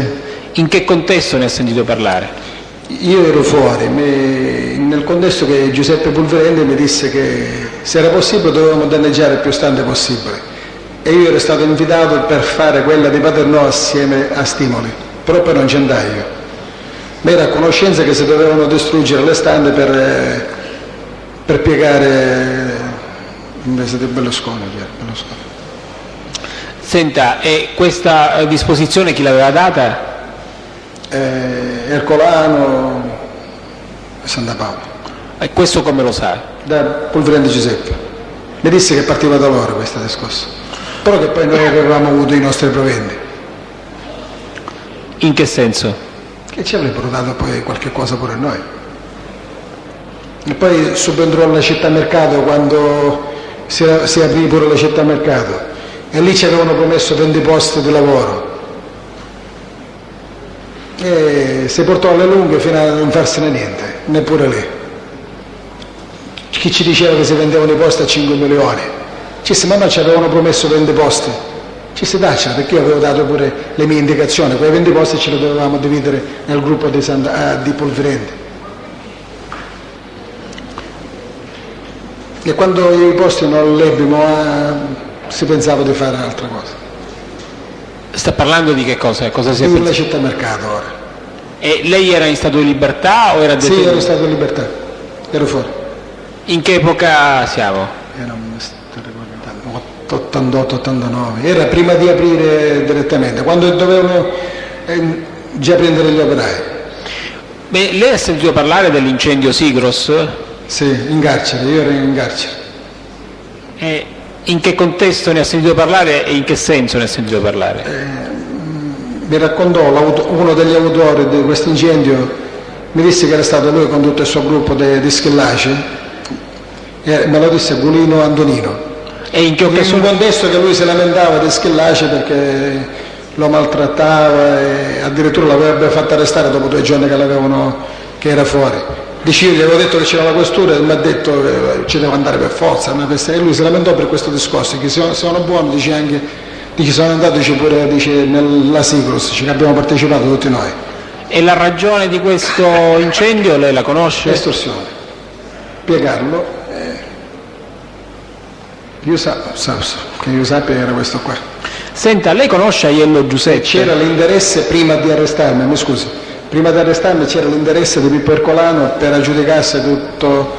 In che contesto ne ha sentito parlare? Io ero fuori, nel contesto che Giuseppe Pulverende mi disse che se era possibile dovevamo danneggiare il più stante possibile e io ero stato invitato per fare quella di Paternò assieme a Stimoli, però poi non ci andai io. Ma era a conoscenza che si dovevano distruggere le stande per piegare invece di Berlusconi. Senta, e questa disposizione chi l'aveva data? Ercolano e Santa Paola. E questo come lo sa? Da Polverende Giuseppe. Mi disse che partiva da loro questa discorso, però che poi noi avevamo avuto i nostri proventi. In che senso? Che ci avrebbero dato poi qualche cosa pure a noi. E poi subentrò la città mercato quando si aprì pure la città mercato e lì ci avevano promesso 20 posti di lavoro e si portò alle lunghe fino a non farsene niente, neppure lì. Chi ci diceva che si vendevano i posti a 5 milioni? Ci disse, ma no, ci avevano promesso 20 posti. Ci si daccia, perché io avevo dato pure le mie indicazioni, quei 20 posti ce li dovevamo dividere nel gruppo di Polverende. E quando i posti non li ebbimo, si pensava di fare un'altra cosa. Sta parlando di che cosa? Cosa si è Sulla pensato? città mercato ora. E lei era in stato di libertà o era detenuto? Sì, ero stato in libertà, ero fuori. In che epoca siamo? Era un 88-89, era prima di aprire direttamente, quando dovevano già prendere gli operai. Beh, lei ha sentito parlare dell'incendio Sigros? Sì, in carcere, io ero in carcere. E in che contesto ne ha sentito parlare e in che senso ne ha sentito parlare? Mi raccontò uno degli autori di questo incendio, mi disse che era stato lui con tutto il suo gruppo di Schillaci, me lo disse Gulino Antonino. E in che In un occasione? contesto che lui si lamentava di Schillaci perché lo maltrattava e addirittura l'avrebbe fatto arrestare dopo 2 giorni che era fuori. Dice, io gli avevo detto che c'era la questura e mi ha detto che ci devo andare per forza, e lui si lamentò per questo discorso, che sono buono, dice anche, dice sono andato dice, pure dice, nella Sigros, ci abbiamo partecipato tutti noi. E la ragione di questo incendio lei la conosce? Estorsione, piegarlo, che io sappia era questo qua. Senta, lei conosce Aiello Giuseppe? C'era l'interesse prima di arrestarmi, mi scusi, prima di arrestarmi c'era l'interesse di Pippo Ercolano per aggiudicarsi tutto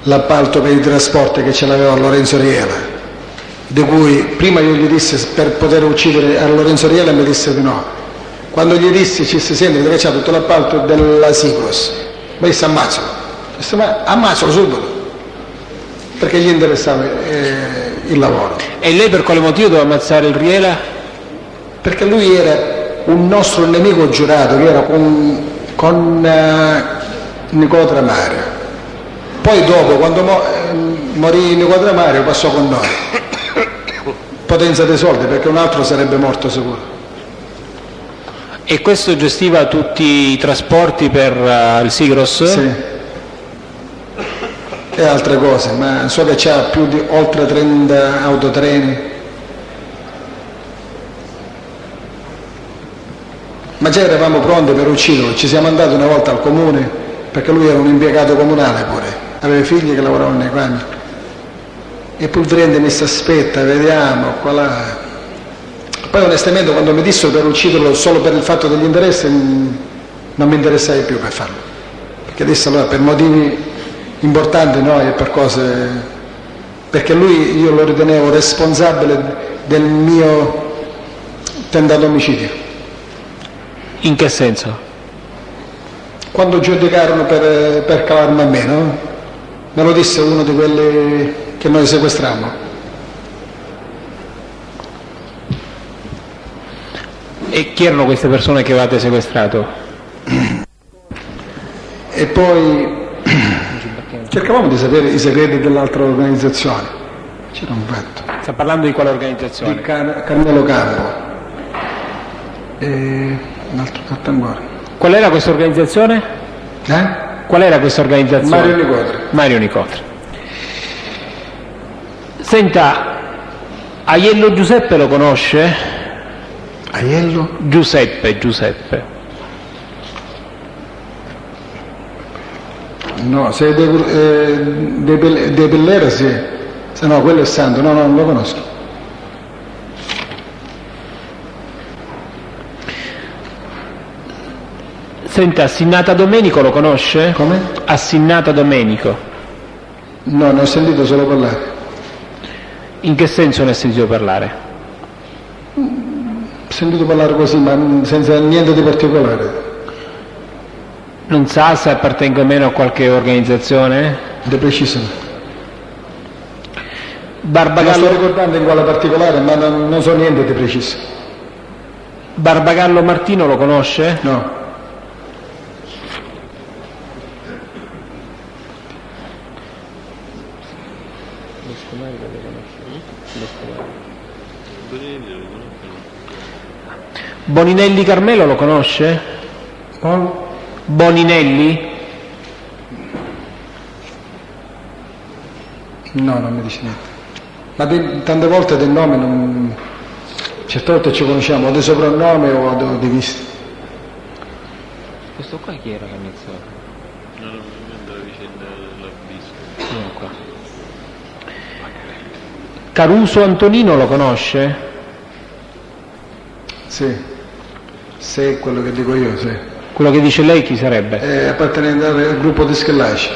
l'appalto per i trasporti che ce l'aveva Lorenzo Riela, di cui prima io gli dissi per poter uccidere a Lorenzo Riela mi disse di no. Quando gli dissi ci si sente che c'è tutto l'appalto della Sigros, mi disse ammazzalo. Disse, ma ammazzalo subito, perché gli interessava il lavoro. E lei per quale motivo doveva ammazzare il Riela? Perché lui era un nostro nemico giurato, che era con Nicola Tramario. Poi dopo, quando morì Nicola Tramario, passò con noi. Potenza dei soldi, perché un altro sarebbe morto sicuro. E questo gestiva tutti i trasporti per il Sigros? Sì. E altre cose, ma so che c'ha più di oltre 30 autotreni. Ma già eravamo pronti per ucciderlo, ci siamo andati una volta al comune, perché lui era un impiegato comunale pure, aveva figli che lavoravano nei campi. E Polverende mi si aspetta, vediamo, qua là. Poi onestamente quando mi dissero per ucciderlo solo per il fatto degli interessi, non mi interessai più per farlo. Perché disse allora per motivi importanti no, e per cose, perché lui io lo ritenevo responsabile del mio tentato omicidio. In che senso? Quando giudicarono per calarmi a me, no? Me lo disse uno di quelli che noi sequestrammo. E chi erano queste persone che avevate sequestrato? E poi cercavamo di sapere i segreti dell'altra organizzazione. C'era un fatto. Sta parlando di quale organizzazione? Di Carmelo Campo. E un altro fatto ancora. Qual era questa organizzazione? Qual era questa organizzazione? Mario Nicotra. Mario Nicotra. Senta, Aiello Giuseppe lo conosce? Aiello? Giuseppe. No, se De Pellera sì. Se no, quello è santo. No, non lo conosco. Senta, Assinnata Domenico lo conosce? Come? Assinnata Domenico. No, ne ho sentito solo parlare. In che senso ne ha sentito parlare? sentito parlare così, ma senza niente di particolare. Non sa se appartenga o meno a qualche organizzazione? Di preciso. Non Barbagallo, sto ricordando in quale particolare, ma non so niente di preciso. Barbagallo Martino lo conosce? No. Boninelli Carmelo lo conosce? Boninelli? No, non mi dice niente. Ma tante volte del nome non... Certe volte ci conosciamo, o di soprannome o di vista. Questo qua chi era Cagnezzolo? Non la vicenda dell'abisso. Caruso Antonino lo conosce? Sì. Se è quello che dico io, sì. Quello che dice lei chi sarebbe? È appartenente al gruppo di Schillaci.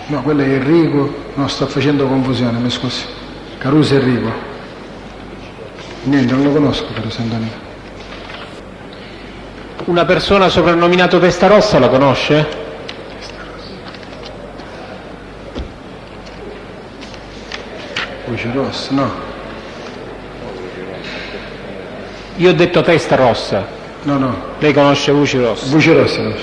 No, quello è Enrico. No, sto facendo confusione, mi scusi. Caruso Enrico. Niente, non lo conosco Caruso Antonino. Una persona soprannominato Testarossa la conosce? Voce rossa, no. Io ho detto Testa Rossa. No, no. Lei conosce Voci Rosse? Voce rossa. No.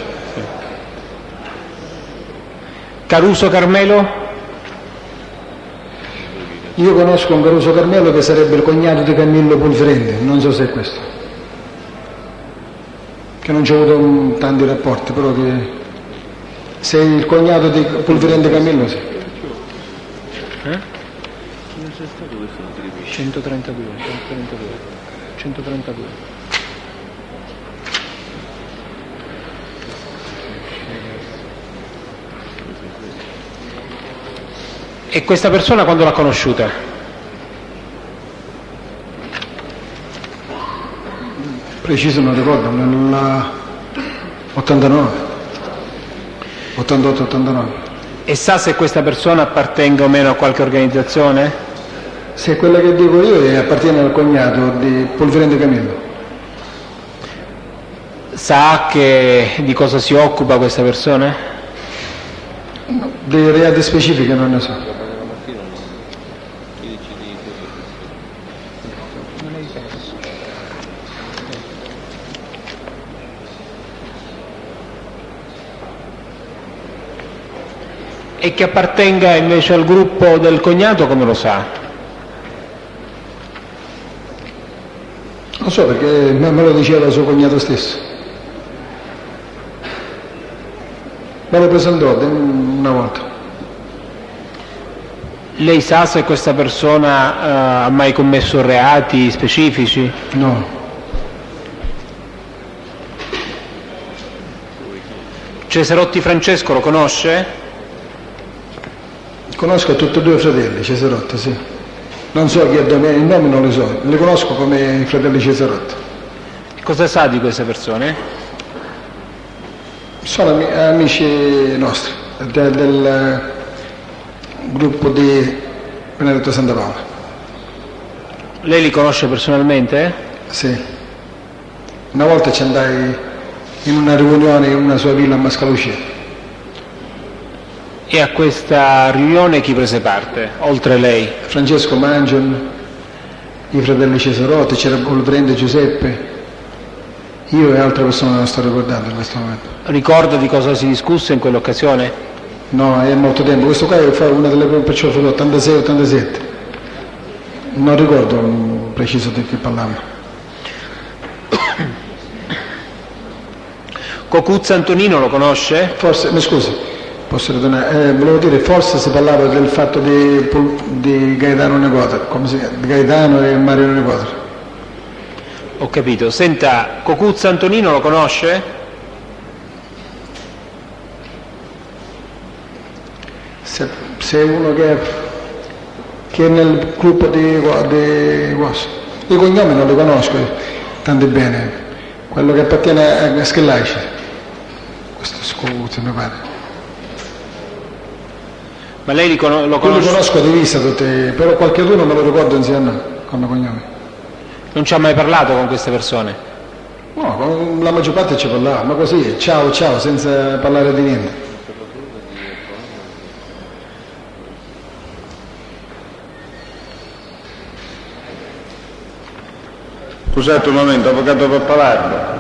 Caruso Carmelo? Io conosco un Caruso Carmelo che sarebbe il cognato di Camillo Pulverende, non so se è questo. Che non ci ho avuto tanti rapporti, però che... Se è il cognato di Pulverende Camillo, sì. 132. E questa persona quando l'ha conosciuta? Preciso non ricordo, nel 89, 88-89. E sa se questa persona appartenga o meno a qualche organizzazione? Se è quella che dico io appartiene al cognato di Pulverende Camillo. Sa di cosa si occupa questa persona? Dei reati specifici non ne so. E che appartenga invece al gruppo del cognato, come lo sa? Non so perché me lo diceva suo cognato stesso. Me lo presentò una volta. Lei sa se questa persona ha mai commesso reati specifici? No. Cesarotti Francesco lo conosce? Conosco tutti e due i fratelli, Cesarotti, sì. Non so chi è il nome, non lo so. Li conosco come i fratelli Cesarotti. E cosa sa di queste persone? Sono amici nostri, del gruppo di Benedetto Santa Paola. Lei li conosce personalmente? Sì. Una volta ci andai in una riunione in una sua villa a Mascalucia. E a questa riunione chi prese parte, oltre lei? Francesco Mangion, i fratelli Cesarotti, c'era Pulverende Giuseppe, io e altre persone non sto ricordando in questo momento. Ricorda di cosa si discusse in quell'occasione? No, è molto tempo. Questo qua è una delle prime, perciò fu 86-87. Non ricordo preciso di che parlavamo. Cocuzza Antonino lo conosce? Forse, mi scusi. Posso ritornare? Volevo dire, forse si parlava del fatto di Gaetano Nicotra, come si chiama? Gaetano e Mario Nicotra. Ho capito. Senta, Cocuzza Antonino lo conosce? Se è uno che è nel gruppo di cosa? I cognomi non li conosco tanto bene. Quello che appartiene a Schillaci. Questo Scocuzza mi pare. Ma lei lo Io li conosce? conosco di vista tutti, però qualcheduno me lo ricordo insieme a noi. come cognome. Non ci ha mai parlato con queste persone? No, con la maggior parte ci parlava, ma così, ciao, senza parlare di niente. Scusate un momento, avvocato Pappalardo,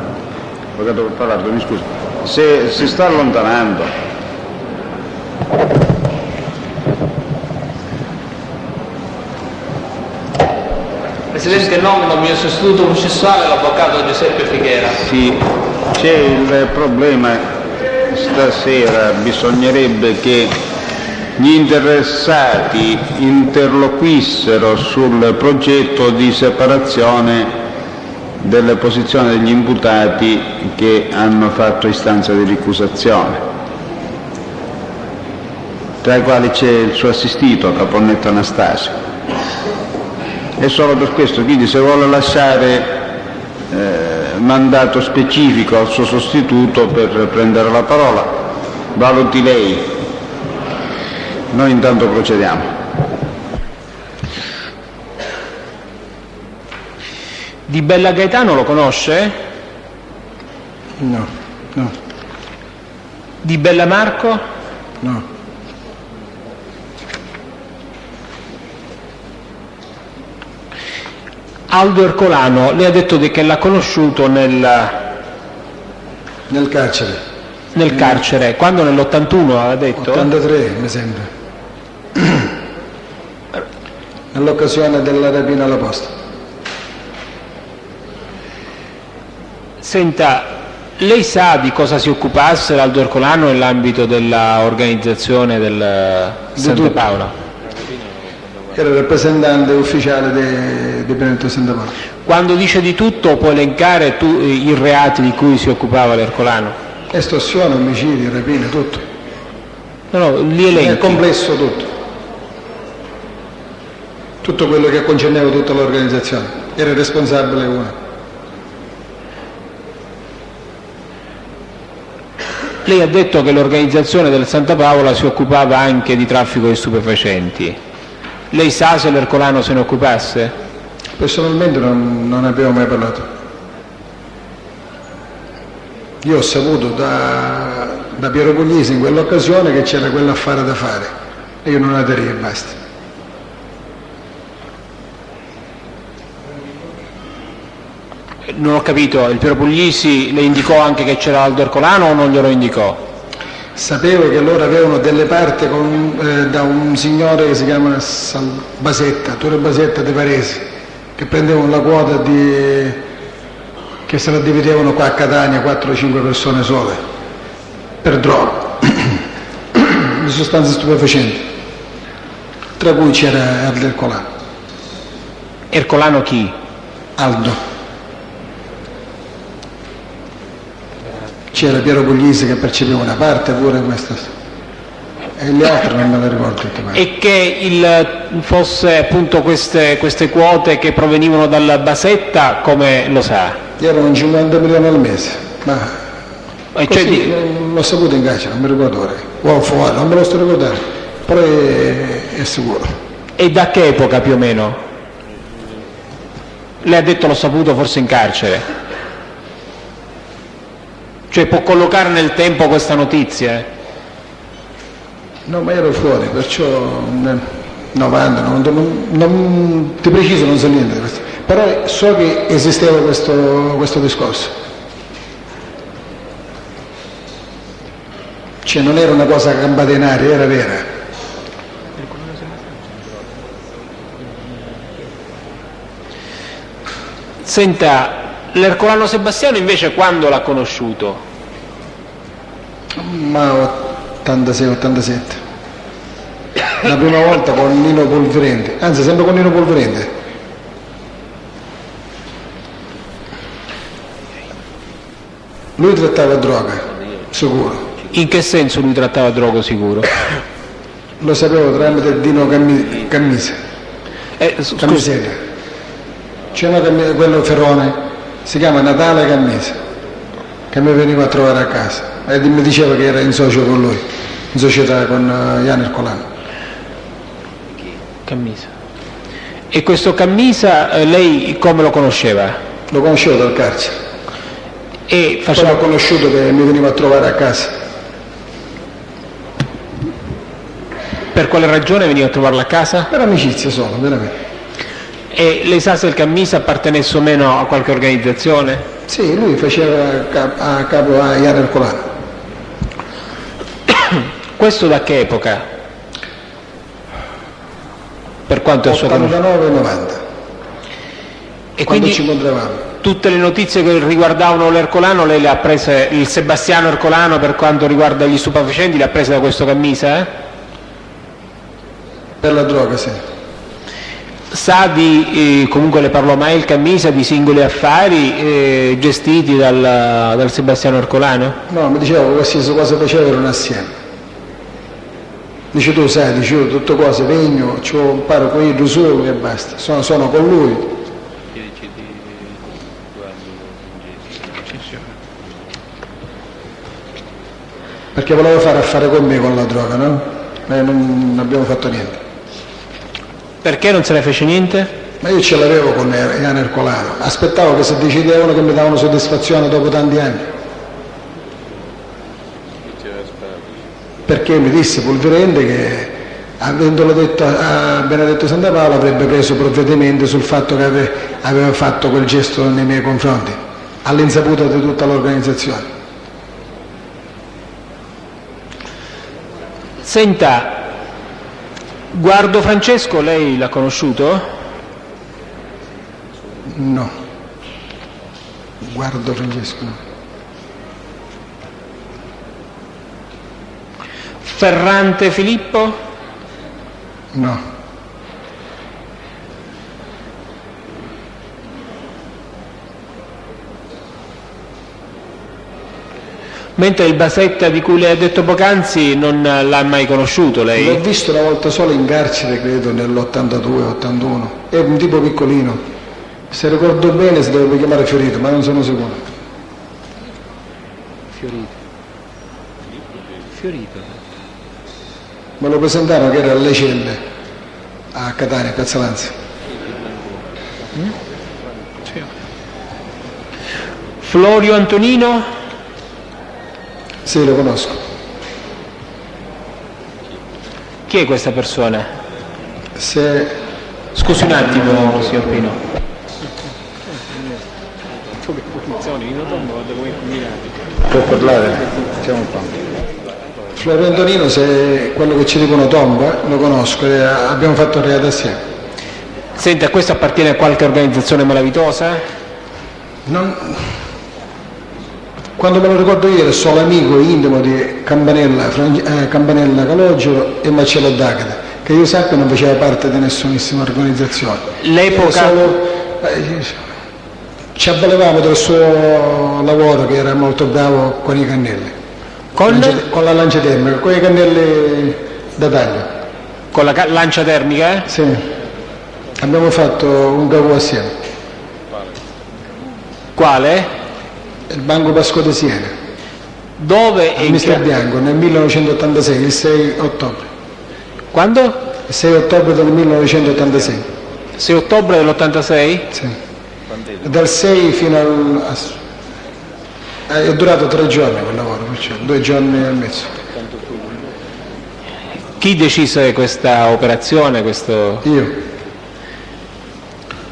mi scusi, se si sta allontanando. Presidente, nomino mio sostituto processuale l'avvocato Giuseppe Figuera. Sì, c'è il problema, stasera bisognerebbe che gli interessati interloquissero sul progetto di separazione delle posizioni degli imputati che hanno fatto istanza di ricusazione, tra i quali c'è il suo assistito, Caponnetto Anastasio. E solo per questo, quindi se vuole lasciare mandato specifico al suo sostituto per prendere la parola, valuti lei. Noi intanto procediamo. Di Bella Gaetano lo conosce? No. Di Bella Marco? No. Aldo Ercolano, lei ha detto che l'ha conosciuto nel Carcere. carcere, quando nell'81 ha detto? 83 mi sembra. Nell'occasione della rapina alla posta. Senta, lei sa di cosa si occupasse l'Aldo Ercolano nell'ambito dell'organizzazione del Santa tutto. Paola? Era rappresentante ufficiale di Benedetto Santa Paola. Quando dice di tutto può elencare i reati di cui si occupava l'Ercolano? Estorsione, omicidi, rapine, tutto. No, li elenchi. Nel complesso tutto. Tutto quello che concerneva tutta l'organizzazione. Era responsabile uno. Lei ha detto che l'organizzazione del Santa Paola si occupava anche di traffico di stupefacenti. Lei sa se l'Ercolano se ne occupasse? Personalmente non abbiamo mai parlato. Io ho saputo da Piero Puglisi in quell'occasione che c'era quell'affare da fare e io non aderì e basta. Non ho capito, il Piero Puglisi le indicò anche che c'era Aldo Ercolano o non glielo indicò? Sapevo che loro avevano delle parti da un signore che si chiama Basetta, Tore Basetta di Varesi, che prendevano la quota che se la dividevano qua a Catania 4 o 5 persone sole per droga, di sostanze stupefacenti, tra cui c'era Aldo Ercolano. Ercolano chi? Aldo. C'era Piero Puglisi che percepiva una parte pure questa e le altre non me le ricordo tutte. E che fosse appunto queste quote che provenivano dalla Basetta, come lo sa? Erano 50 milioni al mese, ma così, l'ho saputo in carcere, non mi ricordo ora, o fuori, non me lo sto ricordando, però è sicuro. E da che epoca più o meno? Lei ha detto l'ho saputo forse in carcere. Cioè può collocare nel tempo questa notizia? No, ma ero fuori, perciò nel 90, di preciso non so niente di questo. Però so che esisteva questo discorso. Cioè non era una cosa campata in aria, era vera. Senta, l'Ercolano Sebastiano invece quando l'ha conosciuto? Ma 86-87. La prima volta con Nino Polverente, anzi sempre con Nino Polverente. Lui trattava droga, sicuro. In che senso lui trattava droga sicuro? Lo sapevo tramite Dino Cammisa. Camisella. C'è una quello Ferrone. Si chiama Natale Cammisa, che mi veniva a trovare a casa e mi diceva che era in socio con lui, in società con Ian Ercolano. Cammisa. E questo Cammisa, lei come lo conosceva? Lo conoscevo dal carcere. E Poi l'ho conosciuto che mi veniva a trovare a casa. per quale ragione veniva a trovarla a casa? Per amicizia solo, veramente. E lei sa se il Cammisa appartenesse o meno a qualche organizzazione? Sì, lui faceva a capo a Iana Ercolano. Questo da che epoca? Per quanto è il suo conoscimento? 89 e 90, E quando quindi ci incontravamo. tutte le notizie che riguardavano l'Ercolano lei le ha prese, il Sebastiano Ercolano per quanto riguarda gli stupefacenti le ha prese da questo Cammisa? Per la droga, sì. Sa di, comunque le parlò mai il Cammisa, di singoli affari gestiti dal Sebastiano Ercolano? No, mi diceva che qualsiasi cosa faceva erano assieme. Dice tu sai, dice io tutte cose vengo, ci imparo con io su e basta, sono con lui. Perché voleva fare affare con me con la droga, no? Noi non abbiamo fatto niente. Perché non se ne fece niente? Ma io ce l'avevo con Iana Ercolano, aspettavo che si decidevano che mi davano soddisfazione dopo tanti anni. Perché mi disse Polverende che avendolo detto a Benedetto Santa Paola avrebbe preso provvedimenti sul fatto che aveva fatto quel gesto nei miei confronti, all'insaputa di tutta l'organizzazione. Senta, Guardo Francesco lei l'ha conosciuto? No. Guardo Francesco no. Ferrante Filippo? No. Mentre il Basetta di cui lei ha detto poc'anzi non l'ha mai conosciuto lei? L'ho visto una volta sola in carcere, credo, nell'82-81. È un tipo piccolino. Se ricordo bene si dovrebbe chiamare Fiorito, ma non sono sicuro. Fiorito. Me lo presentarono che era alle celle a Catania, a Piazza Lanzi. Florio Antonino? Sì, lo conosco. Chi è questa persona? Se Scusi un attimo, signor Pino. Può parlare? Siamo qua. Florio Antonino, se quello che ci dicono tomba, lo conosco, abbiamo fatto reato assieme. Senta, questo appartiene a qualche organizzazione malavitosa? Quando me lo ricordo io era solo amico intimo di Campanella Calogero e Marcello D'Agata, che io sappia non faceva parte di nessunissima organizzazione. L'epoca... Ci avvalevamo del suo lavoro, che era molto bravo con i cannelli. Con la lancia termica, con i cannelli da taglio. Con la lancia termica? Sì. Abbiamo fatto un capo assieme. Quale? Il Banco Pasco di Siena. Dove e in Mister Bianco, nel 1986, il 6 ottobre. Quando? Il 6 ottobre del 1986. 6 ottobre dell'86? Sì. Dal 6 fino al... è durato 3 giorni quel lavoro, perciò 2 giorni e mezzo. Chi decise questa operazione? Io.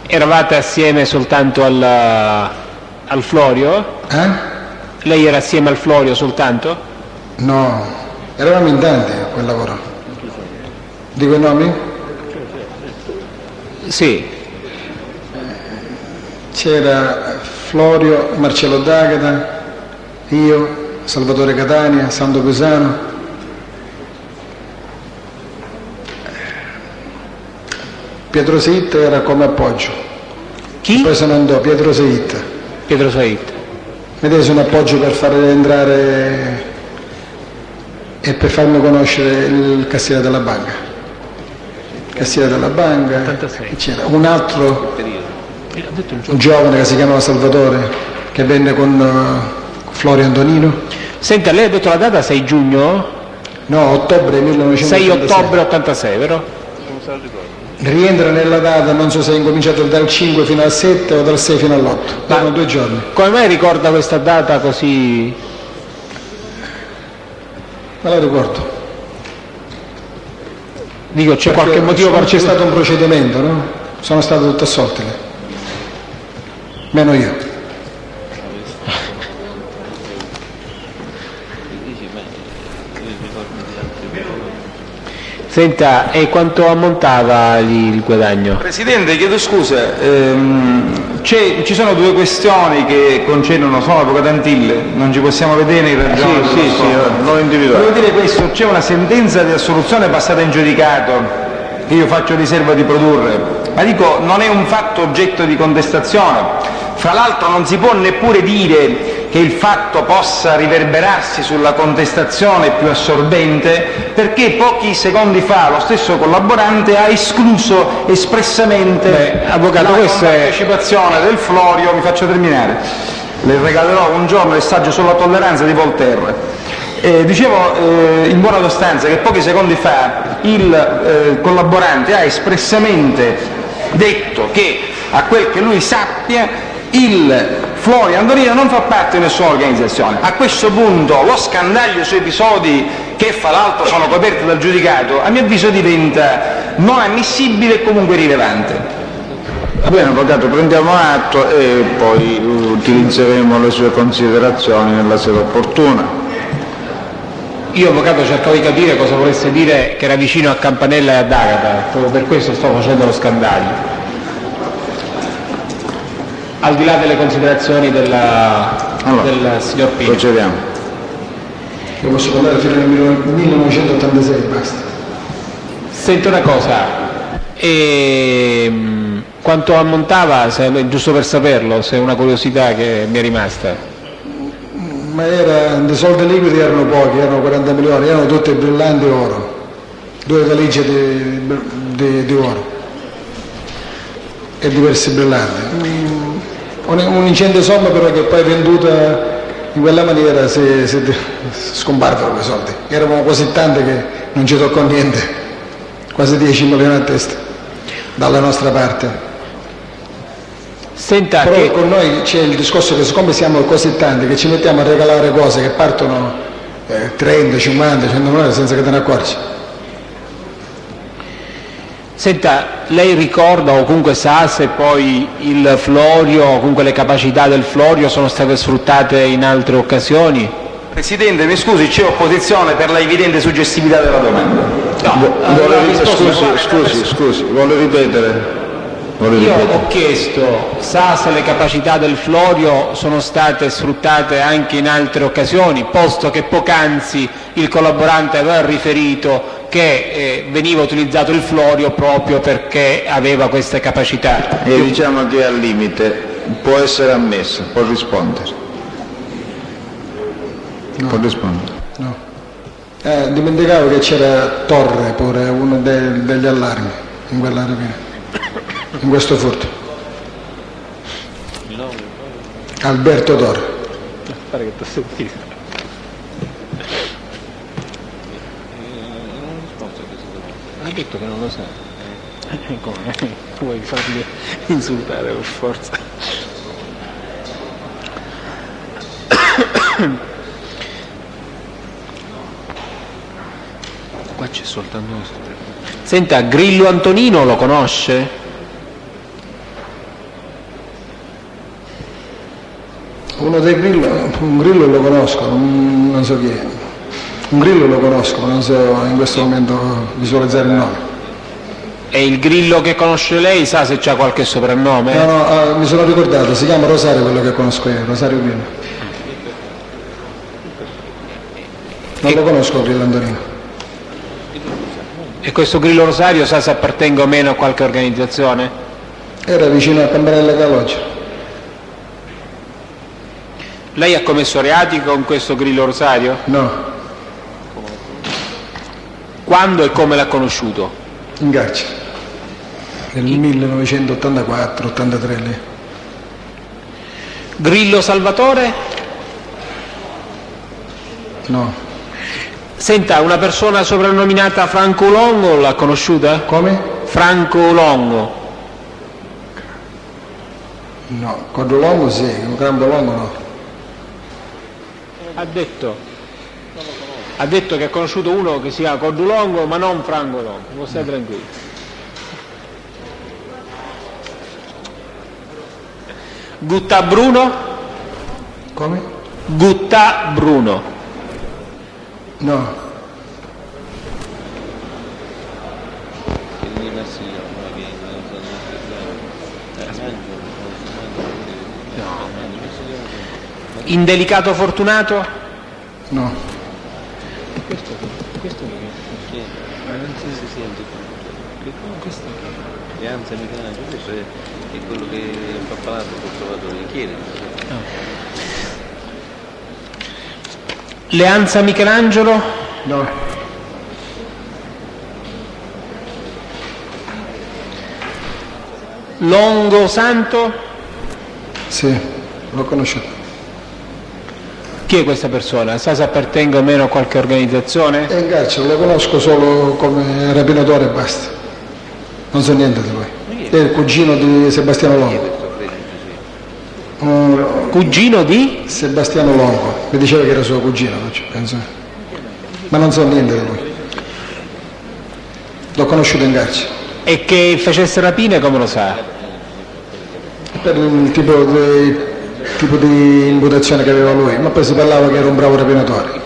Eravate assieme soltanto al Florio? Lei era assieme al Florio soltanto? No, eravamo in tanti a quel lavoro. Dico i nomi? Sì. C'era Florio, Marcello D'Agata, io, Salvatore Catania, Santo Pesano. Pietro Seitta era come appoggio. Chi? Poi se ne andò, Pietro Seitta. Pietro Saitta. Mi desse un appoggio per far entrare e per farmi conoscere il cassiere della banca. Cassiere della banca. 86. C'era un altro, un giovane che si chiamava Salvatore, che venne con Florio Antonino. Senta, lei ha detto la data 6 giugno? No, ottobre 1986. 6 ottobre 86, vero? rientra nella data, non so se è incominciato dal 5 fino al 7 o dal 6 fino all'8, erano 2 giorni. Come mai ricorda questa data così? Me la ricordo. Dico, c'è qualche Perché motivo c'è particolare? stato un procedimento, no? Sono state tutte assolte lì. Meno io. Senta, e quanto ammontava il guadagno? Presidente, chiedo scusa, ci sono 2 questioni che concernono, sono avvocato Antille, non ci possiamo vedere in ragione. Sì, l'ho individuato. Volevo dire questo, c'è una sentenza di assoluzione passata in giudicato, che io faccio riserva di produrre, ma dico, non è un fatto oggetto di contestazione. Fra l'altro non si può neppure dire che il fatto possa riverberarsi sulla contestazione più assorbente, perché pochi secondi fa lo stesso collaborante ha escluso espressamente avvocato, la questo è... partecipazione del Florio. Mi faccio terminare, le regalerò un giorno il saggio sulla tolleranza di Voltaire. Dicevo in buona sostanza che pochi secondi fa il collaborante ha espressamente detto che, a quel che lui sappia, il Florio Antonino non fa parte di nessuna organizzazione. A questo punto lo scandaglio su episodi che fra l'altro sono coperti dal giudicato, a mio avviso diventa non ammissibile e comunque rilevante. Va bene, avvocato, prendiamo atto e poi utilizzeremo le sue considerazioni nella sede opportuna. Io, avvocato, cercavo di capire cosa volesse dire che era vicino a Campanella e ad Agata, proprio per questo sto facendo lo scandaglio. Al di là delle considerazioni del signor Pino. Procediamo. Io posso parlare fino al 1986, basta. Sento una cosa, quanto ammontava, giusto per saperlo, se è una curiosità che mi è rimasta? Ma dei soldi liquidi erano pochi, erano 40 milioni, erano tutti brillanti oro, 2 valigie di oro e diversi brillanti. Un incente somma però che poi venduta in quella maniera si scomparvano quei soldi. Eravamo così tanti che non ci toccò niente, quasi 10 milioni a testa dalla nostra parte. Senta, però che... con noi c'è il discorso che siccome siamo così tanti che ci mettiamo a regalare cose che partono 30, 50, 100 milioni senza che te ne accorgi. Senta, lei ricorda o comunque sa se poi il Florio o comunque le capacità del Florio sono state sfruttate in altre occasioni? Presidente, mi scusi, c'è opposizione per la evidente suggestività della domanda. Scusi, vuole ripetere? Io ho chiesto, sa se le capacità del Florio sono state sfruttate anche in altre occasioni, posto che poc'anzi il collaborante aveva riferito che veniva utilizzato il Florio proprio perché aveva queste capacità. E diciamo che al limite può essere ammesso, può rispondere. No. Può rispondere. No. Dimenticavo che c'era Torre pure, uno degli allarmi in quella rapina, in questo furto. Alberto Torre. Pare che ti ho sentito. Ha detto che non lo sa. Come? Vuoi farli insultare per forza? Qua c'è soltanto uno. Senta, Grillo Antonino lo conosce? Uno dei Grillo, un Grillo lo conosco, non so chi è. Un Grillo lo conosco, ma non so in questo momento visualizzare il nome. E il Grillo che conosce lei sa se c'ha qualche soprannome? No, mi sono ricordato, si chiama Rosario quello che conosco io, Rosario Grillo. Non lo conosco Grillo Antonino. E questo Grillo Rosario sa se appartenga o meno a qualche organizzazione? Era vicino a Campanella Calogero. Lei ha commesso reati con questo Grillo Rosario? No, Quando e come l'ha conosciuto? in carcere. Nel 1984-83 lì. Grillo Salvatore? No. Senta, una persona soprannominata Franco Longo l'ha conosciuta? Come? Franco Longo. No, Cordolongo sì, Crambolongo no. Ha detto che ha conosciuto uno che si chiama Cordulongo ma non Franco Longo, può stare tranquillo. Gutta Bruno? Come? Gutta Bruno. No. Indelicato Fortunato? No. Questo non si sente. Questo è Leanza Michelangelo, questo è quello che fa parlare col trovatore, chiede. Leanza Michelangelo? No. Longo Santo? Sì, l'ho conosciuto. Chi è questa persona? Sa se appartenga o meno a qualche organizzazione? È in carcere, lo conosco solo come rapinatore e basta. Non so niente di lui. È il cugino di Sebastiano Longo. Cugino di? Sebastiano Longo. Mi diceva che era suo cugino, penso. Ma non so niente di lui. L'ho conosciuto in carcere. E che facesse rapine come lo sa? Per il tipo di imputazione che aveva lui, ma poi si parlava che era un bravo rapinatore.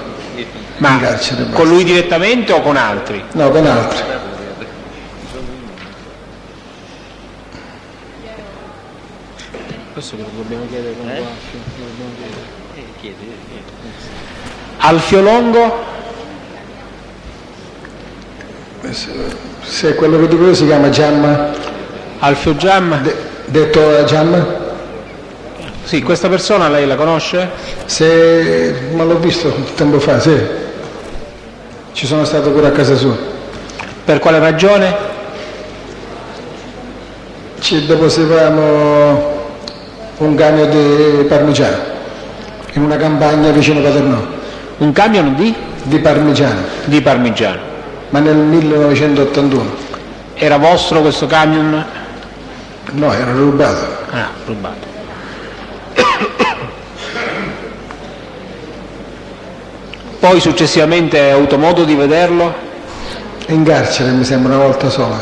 Ma in carcere, basta. con lui direttamente o con altri? No, con altri. Questo che lo dobbiamo chiedere con Chiede. Alfio Longo? Se è quello che dico io si chiama Giamma, Alfio Giamma? detto Giamma. Sì, questa persona lei la conosce? Ma l'ho visto tempo fa, sì. Ci sono stato pure a casa sua. Per quale ragione? Ci deposivamo un camion di parmigiano in una campagna vicino Paternò. Un camion di? Di parmigiano, Di parmigiano. ma nel 1981. Era vostro questo camion? No, era rubato. Ah, rubato. Poi successivamente hai avuto modo di vederlo? In carcere mi sembra una volta sola,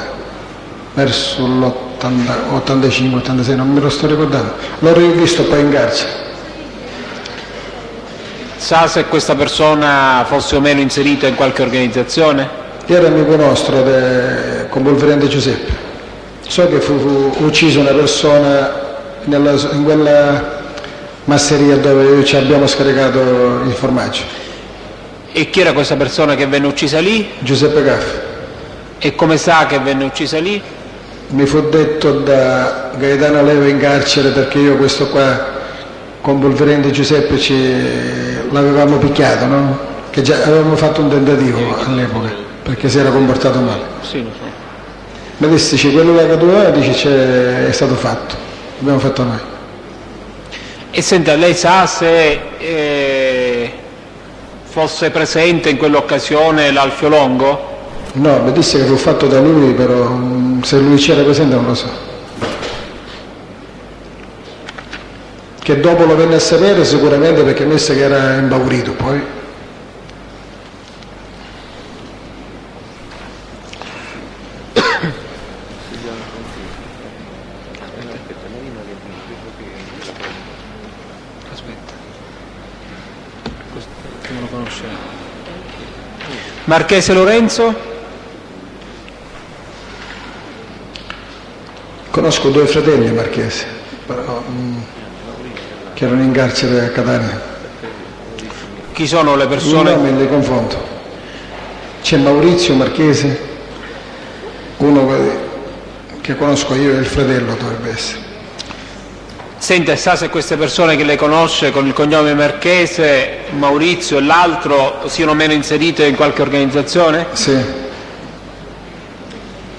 verso l'85, 86, non me lo sto ricordando. L'ho rivisto poi in carcere. Sa se questa persona fosse o meno inserita in qualche organizzazione? Era amico nostro con Wolverine Giuseppe. So che fu uccisa una persona in quella masseria dove ci abbiamo scaricato il formaggio. E chi era questa persona che venne uccisa lì? Giuseppe Caffi. E come sa che venne uccisa lì? Mi fu detto da Gaetano Leva in carcere, perché io questo qua con Wolverine Giuseppe l'avevamo picchiato, no? Che già avevamo fatto un tentativo all'epoca, perché si era comportato male. Sì, lo so. Mi disse, quello che tu dice è stato fatto, l'abbiamo fatto noi. E senta, lei sa se fosse presente in quell'occasione l'Alfio Longo? No, mi disse che fu fatto da lui, però se lui c'era presente non lo so. Che dopo lo venne a sapere sicuramente, perché mi disse che era impaurito poi. Marchese Lorenzo? Conosco due fratelli marchesi, però, che erano in carcere a Catania. Chi sono le I persone? nomi li confondo. C'è Maurizio Marchese, uno che conosco io, e il fratello dovrebbe essere. Senta, sa se queste persone che lei conosce con il cognome Marchese, Maurizio e l'altro siano meno inserite in qualche organizzazione? Sì,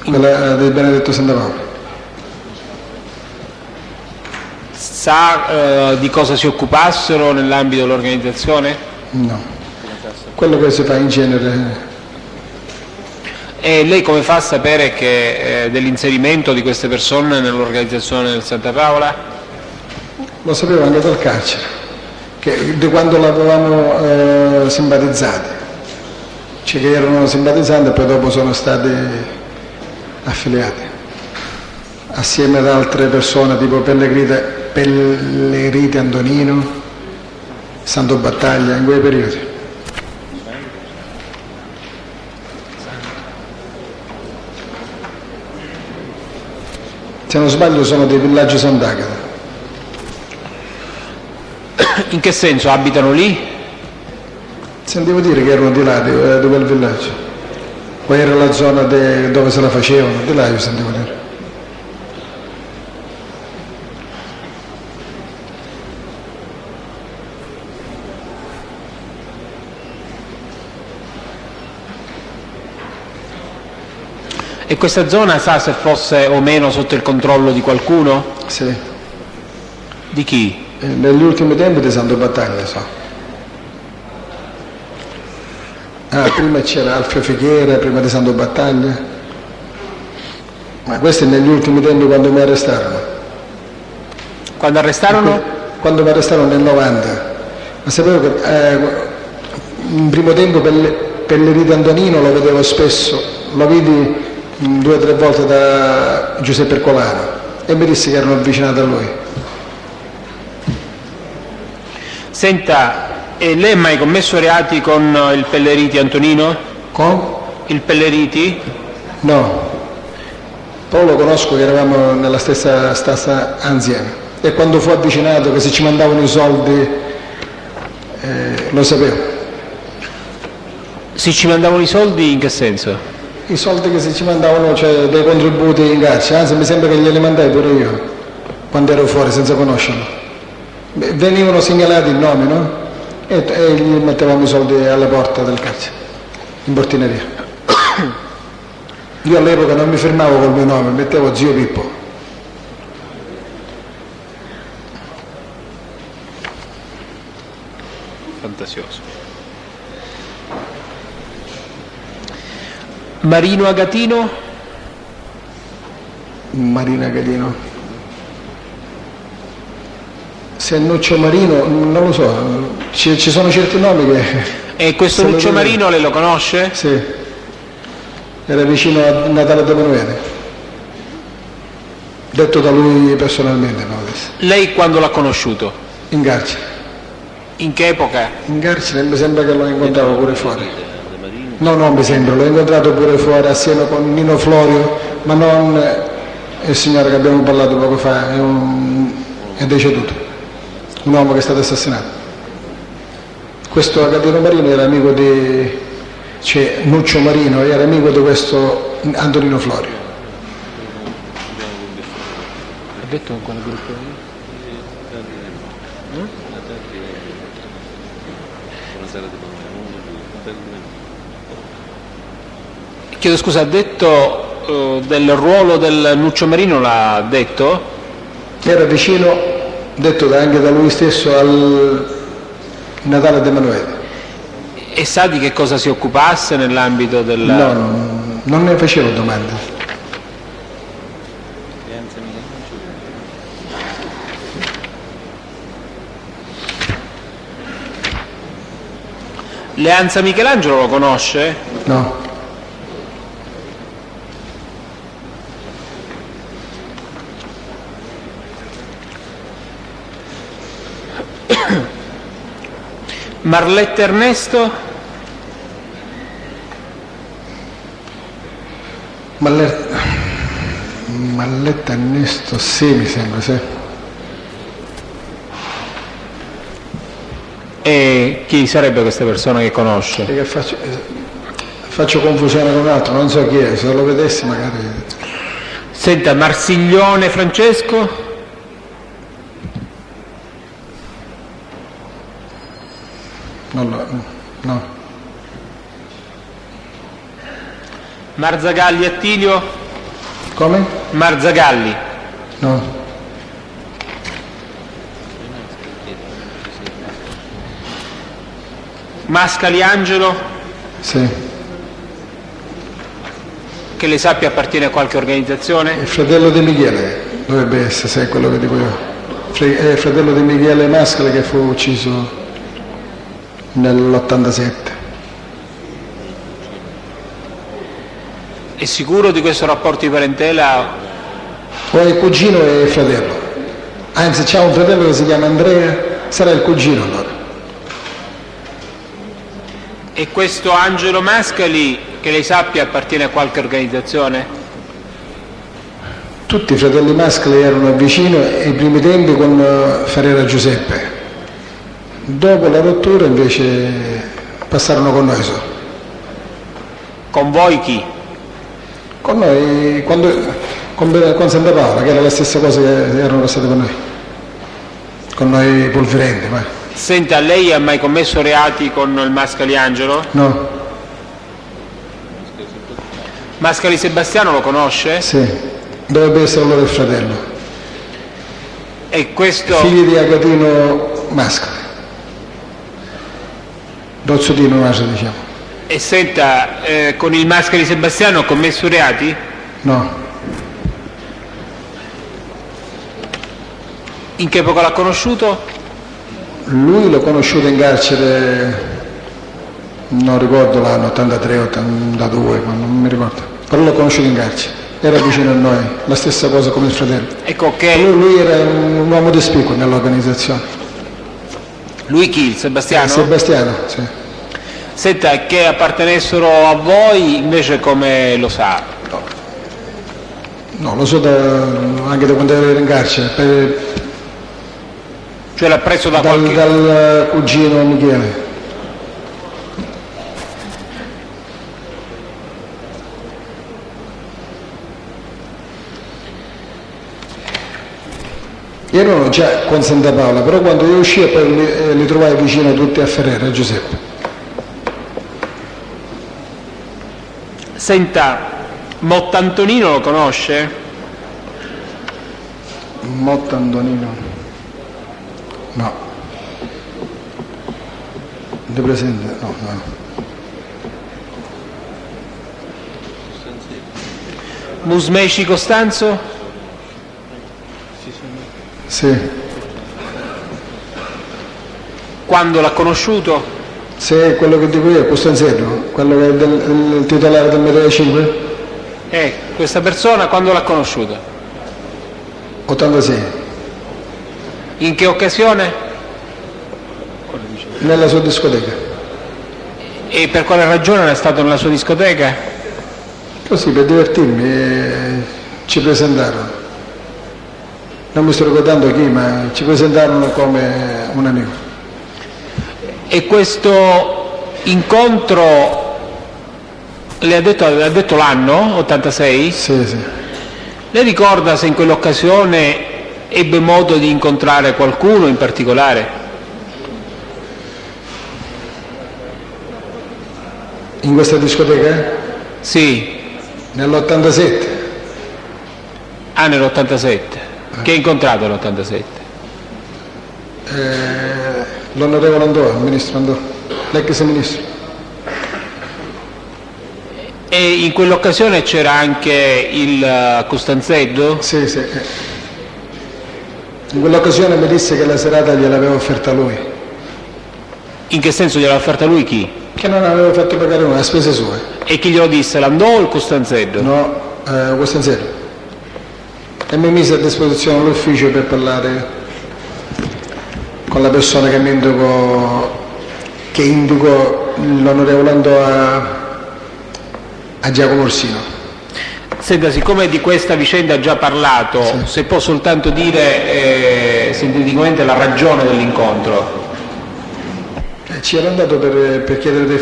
quella del Benedetto Santa Paola. Sa di cosa si occupassero nell'ambito dell'organizzazione? No, quello che si fa in genere. E lei come fa a sapere che, dell'inserimento di queste persone nell'organizzazione del Santa Paola? Lo sapevo anche dal carcere, di quando l'avevamo simpatizzati, cioè che erano simpatizzanti e poi dopo sono stati affiliati, assieme ad altre persone tipo Pelleriti Antonino, Santo Battaglia, in quei periodi. Se non sbaglio sono dei villaggi Sant'Agata. In che senso? Abitano lì? Sentivo dire che erano di là, di quel villaggio. Poi era la zona dove se la facevano, di là io sentivo dire. E questa zona sa se fosse o meno sotto il controllo di qualcuno? Sì. Di chi? Negli ultimi tempi di Santo Battaglia, so. Prima c'era Alfio Fighiera, prima di Santo Battaglia. Ma questo è negli ultimi tempi quando mi arrestarono. Quando arrestarono? Quando mi arrestarono nel 90. Ma sapevo che in primo tempo Pellerito Antonino lo vedevo spesso, lo vidi 2 o 3 volte da Giuseppe Ercolano e mi disse che erano avvicinati a lui. Senta, e lei ha mai commesso reati con il Pelleriti Antonino? Con? Il Pelleriti? No. Poi lo conosco che eravamo nella stessa stanza insieme e quando fu avvicinato che se ci mandavano i soldi lo sapevo. Se ci mandavano i soldi in che senso? I soldi che se ci mandavano, cioè dei contributi in carcere, anzi mi sembra che glieli mandai pure io quando ero fuori senza conoscerlo. Venivano segnalati i nomi, no? E gli mettevamo i soldi alla porta del carcere, in portineria. Io all'epoca non mi firmavo col mio nome, mettevo Zio Pippo. Fantasioso. Marino Agatino? Marina Agatino. Se è Nuccio Marino, non lo so, ci sono certi nomi che... E questo Nuccio Marino lei lo conosce? Sì, era vicino a Natale de Manuele, detto da lui personalmente. No? Lei quando l'ha conosciuto? In carcere. In che epoca? In carcere mi sembra che lo incontravo pure fuori. No, non mi sembra, l'ho incontrato pure fuori assieme con Nino Florio, ma non il signore che abbiamo parlato poco fa, è deceduto, un uomo che è stato assassinato. Questo Agatino Marino era amico di, cioè Nuccio Marino era amico di questo Antonino Florio. Ha detto in quale gruppo? Chiedo scusa, ha detto del ruolo del Nuccio Marino, l'ha detto? Era vicino, detto anche da lui stesso, al Natale de Manuele. E sa di che cosa si occupasse nell'ambito del... No, non ne facevo domande. Leanza Michelangelo lo conosce? No. Marletta Ernesto? Marletta Ernesto, sì, mi sembra, sì. E chi sarebbe questa persona che conosce? Che faccio confusione con un altro, non so chi è, se lo vedessi magari... Senta, Marsiglione Francesco? No. Marzagalli Attilio? Come? Marzagalli? No. Mascali Angelo? Sì. Che lei sappia appartiene a qualche organizzazione? Il fratello di Michele dovrebbe essere, se è quello che dico io. È il fratello di Michele Mascali che fu ucciso nell'87. È sicuro di questo rapporto di parentela? O è il cugino e il fratello. Anzi, c'è un fratello che si chiama Andrea, sarà il cugino allora. E questo Angelo Mascali, che lei sappia, appartiene a qualche organizzazione? Tutti i fratelli Mascali erano vicini ai primi tempi con Ferrera Giuseppe. Dopo la rottura invece passarono con noi solo. Con voi chi? Con noi, con Santa Paola, che era la stessa cosa che erano passate con noi. Con noi Polverenti, ma. Senta, lei ha mai commesso reati con il Mascali Angelo? No? Mascali Sebastiano lo conosce? Sì. Dovrebbe essere loro il fratello. E questo... Figli di Agatino Mascali. Rozzotino Mascali, diciamo. E senta, con il Mascali Sebastiano ha commesso reati? No. In che epoca l'ha conosciuto? Lui l'ho conosciuto in carcere, non ricordo l'anno, 83, 82, ma non mi ricordo. Però l'ho conosciuto in carcere. Era vicino a noi, la stessa cosa come il fratello. Ecco che... Lui era un uomo di spicco nell'organizzazione. Lui chi? Il Sebastiano? Sebastiano, sì. Senta, che appartenessero a voi invece come lo sa? No, lo so anche da quando ero in carcere, Cioè l'ha preso da qualche... dal cugino Michele. Erano già con Santa Paola, però quando io uscii poi li trovai vicino tutti a Ferrera, a Giuseppe. Senta, Mottantonino lo conosce? Mottantonino? No. Di presente? No. Musmeci Costanzo? Sì. Quando l'ha conosciuto? Se è quello che dico io, Costanzello, quello che è il titolare del Medaglia 5? Questa persona quando l'ha conosciuta? 86. In che occasione? Nella sua discoteca. E per quale ragione era stato nella sua discoteca? Così, per divertirmi, ci presentarono. Non mi sto ricordando chi, ma ci presentarono come un amico. E questo incontro, le ha detto l'anno, 86? Sì. Lei ricorda se in quell'occasione ebbe modo di incontrare qualcuno in particolare? In questa discoteca? Sì. Nell'87. Ah, nell'87. Che ha incontrato nell'87? L'onorevole Andò, il ministro Andò, l'ex ministro. E in quell'occasione c'era anche il Costanzeddo? Sì. In quell'occasione mi disse che la serata gliel'aveva offerta lui. In che senso gliel'ha offerta lui chi? Che non aveva fatto pagare una, a spese sue. E chi glielo disse, l'Andò o il Costanzeddo? No, Costanzello. E mi mise a disposizione l'ufficio per parlare con la persona che indicò l'onorevole Andò a Giacomo Orsino. Senta, siccome di questa vicenda ha già parlato, Sì. se può soltanto dire sinteticamente la ragione dell'incontro. Ci era andato per chiedere dei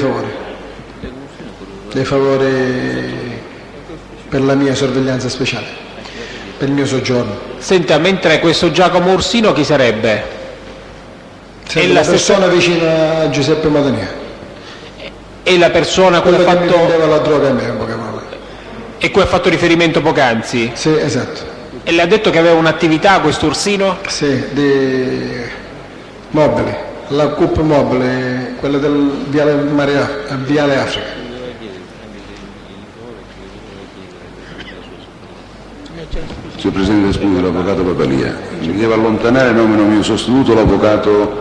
favori per la mia sorveglianza speciale, per il mio soggiorno. Senta, mentre questo Giacomo Orsino chi sarebbe? È la persona vicina a Giuseppe Madania, È la persona a cui quello ha che mi fatto... vendeva la droga a me, in poche parole. E cui ha fatto riferimento poc'anzi? Sì, esatto. E le ha detto che aveva un'attività questo Orsino? Sì, di mobili, la CUP mobile, quella del Viale Africa. Signor Presidente, escludo l'avvocato Papalia. Mi devo allontanare, nomino mio sostituto l'avvocato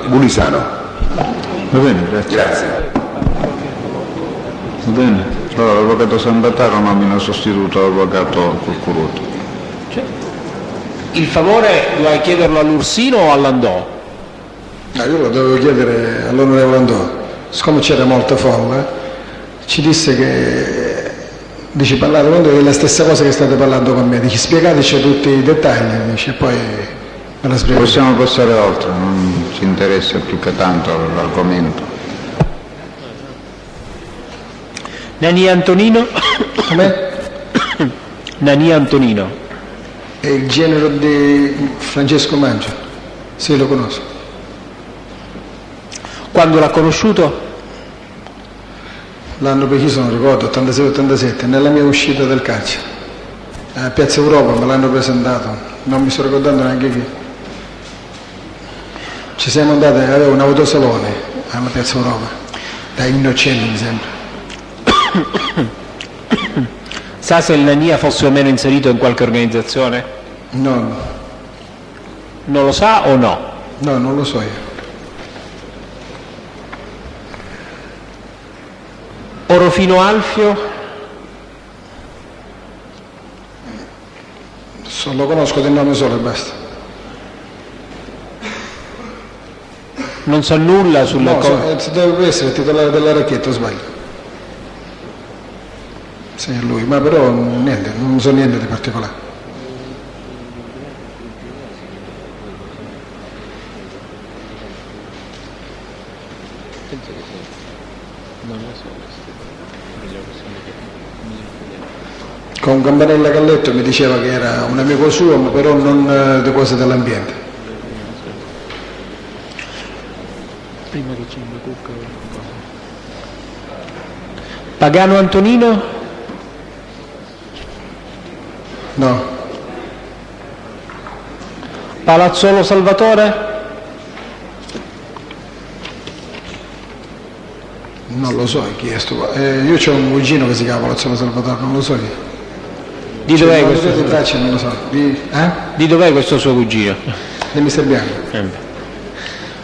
Gulisano. Va bene, grazie. Grazie. Va bene. Allora l'avvocato Sambataro nomina sostituto l'avvocato Cuccuruto. Il favore doveva chiederlo all'Ursino o all'Andò? No, io lo dovevo chiedere all'onorevole Andò. Siccome c'era molta folla, ci disse che dice parlare con voi è la stessa cosa che state parlando con me, dice spiegateci tutti i dettagli, dice, e poi me la spiego. Possiamo passare oltre, non ci interessa più che tanto l'argomento. Nani Antonino? Com'è? Nani Antonino. È il genero di Francesco Mangio. Sì, lo conosco. Quando l'ha conosciuto? L'anno preciso non ricordo, 86-87, nella mia uscita del carcere. A Piazza Europa me l'hanno presentato, non mi sto ricordando neanche chi. Ci siamo andati, aveva un autosalone alla Piazza Europa, da Innocenti mi sembra. Sa se il Nania fosse o meno inserito in qualche organizzazione? No, Non lo sa o no? no, non lo so io. Orofino Alfio? Lo conosco del nome solo e basta. Non sa nulla sulle No, cose? deve essere il titolare della racchetta, o sbaglio? Sì, è lui, ma però niente, non so niente di particolare. Con Campanella Calletto mi diceva che era un amico suo, ma però non di cose dell'ambiente. Prima che c'è una cucca. Pagano Antonino? No, Palazzolo Salvatore? non lo so chi è sto qua. Io ho un cugino che si chiama Lazzaro Salvatore, non lo so chi. Di dov'è Non questo? vedo in traccia, non lo so. Di dov'è questo suo cugino? Di Mister Bianco?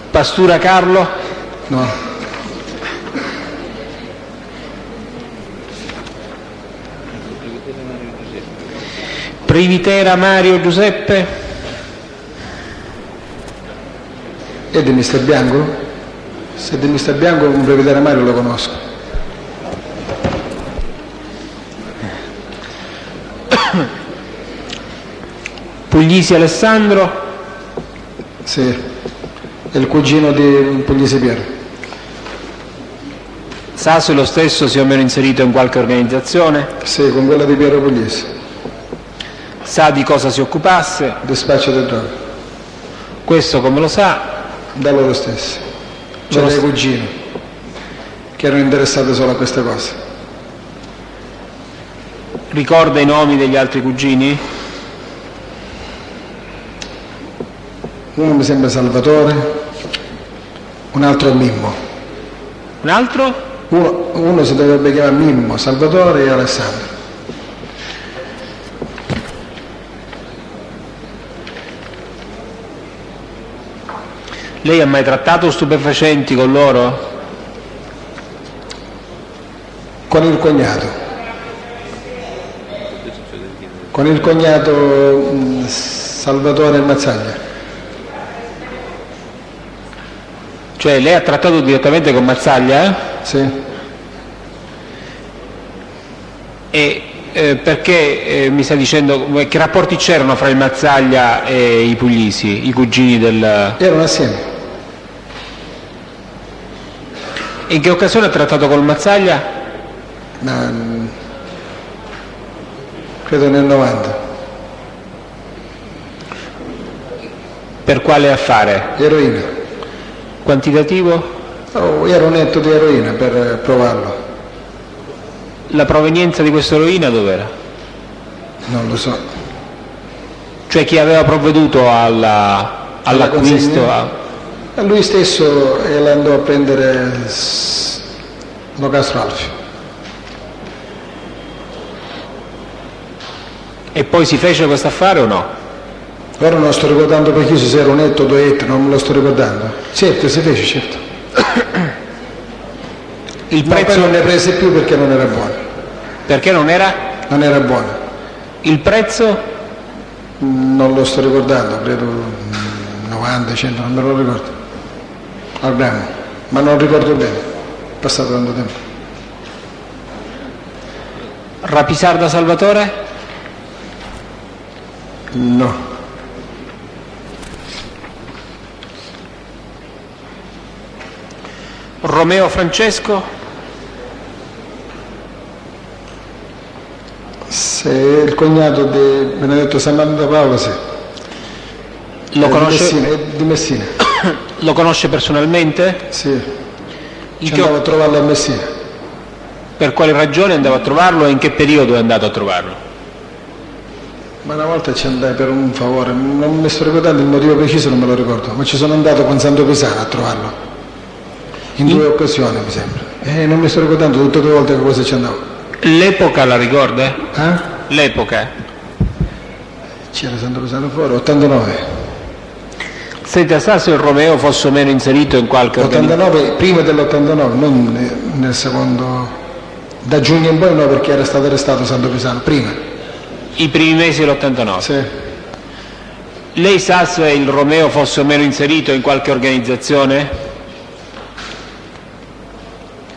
Pastura Carlo? No. Privitera Mario Giuseppe? È di Mister Bianco? Se è di Mister Bianco un Previtera Mario lo conosco. Puglisi Alessandro? Sì, è il cugino di Puglisi Piero. Sa se lo stesso sia o meno inserito in qualche organizzazione? Sì, con quella di Piero Puglisi. Sa di cosa si occupasse? Dispaccio del droga. Questo come lo sa? Da loro stessi. C'è dei cugini che erano interessati solo a queste cose. Ricorda i nomi degli altri cugini? Uno mi sembra Salvatore, un altro Mimmo. Un altro? Uno si dovrebbe chiamare Mimmo, Salvatore e Alessandro. Lei ha mai trattato stupefacenti con loro? Con il cognato. Con il cognato Salvatore Mazzaglia. Cioè lei ha trattato direttamente con Mazzaglia? Sì. E perché mi sta dicendo che rapporti c'erano fra il Mazzaglia e i Puglisi, i cugini del... Erano assieme. In che occasione ha trattato col Mazzaglia? Credo nel 90. Per quale affare? Eroina. Quantitativo? Era un netto di eroina per provarlo. La provenienza di questa eroina dov'era? Non lo so. Cioè chi aveva provveduto all'acquisto? Lui stesso la andò a prendere Locastro Alfio. E poi si fece questo affare o no? Ora non sto ricordando preciso se era un etto o 2 etti, non me lo sto ricordando. Certo, si fece, certo. Il Ma poi prezzo non ne prese più perché non era buono. perché non era? Non era buono. Il prezzo? Non lo sto ricordando, credo 90, 100, non me lo ricordo. Al grammo, ma non ricordo bene. È passato tanto tempo. Rapisarda Salvatore? No. Romeo Francesco? Se è il cognato di Benedetto Santa Paola, sì. Lo conosce? È di Messina. Lo conosce personalmente? Sì. In Ci che- andavo a trovarlo a Messina. Per quale ragione andava a trovarlo e in che periodo è andato a trovarlo? Ma una volta ci andai per un favore, non mi sto ricordando il motivo preciso, non me lo ricordo, ma ci sono andato con Santo Pisano a trovarlo. In 2 occasioni, mi sembra. E non mi sto ricordando tutte e 2 volte che cosa ci andavo. L'epoca la ricorda? Eh? L'epoca? C'era Santo Pisano fuori, 89. Senta, sa se il Romeo fosse o meno inserito in qualche organizzazione? 89, prima dell'89, non nel secondo... Da giugno in poi no, perché era stato arrestato Santo Pisano, prima. I primi mesi dell'89? Sì. Lei sa se il Romeo fosse o meno inserito in qualche organizzazione?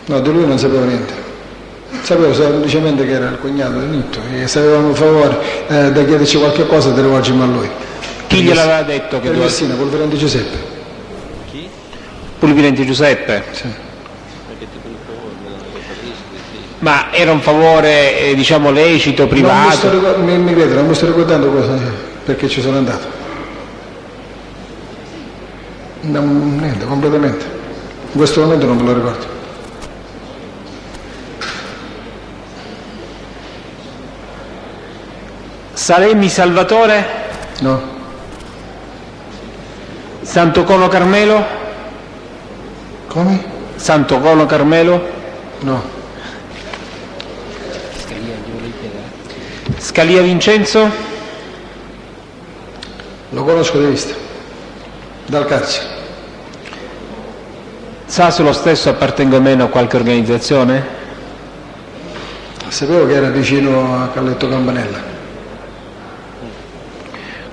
No, di lui non sapevo niente. Sapevo semplicemente che era il cognato di Nitto e se avevamo un favore da chiederci qualche cosa te rivolgimmo a lui. Chi gliel'aveva detto che Per doveva... Messina, Polverante Giuseppe. Chi? Pulvirenti Giuseppe? Sì. Perché ti per favore, me lo capisco, sì. Ma era un favore, diciamo, lecito, Non mi, privato? mi credo, non mi sto ricordando cosa, perché ci sono andato. Niente, completamente. In questo momento non me lo ricordo. Salemmi Salvatore? No? Santo Carmelo? Come? Santo Carmelo? No. Scalia Vincenzo? Lo conosco di vista. Dal carcere. Sa se lo stesso appartenga o meno a qualche organizzazione? Sapevo che era vicino a Calletto Campanella.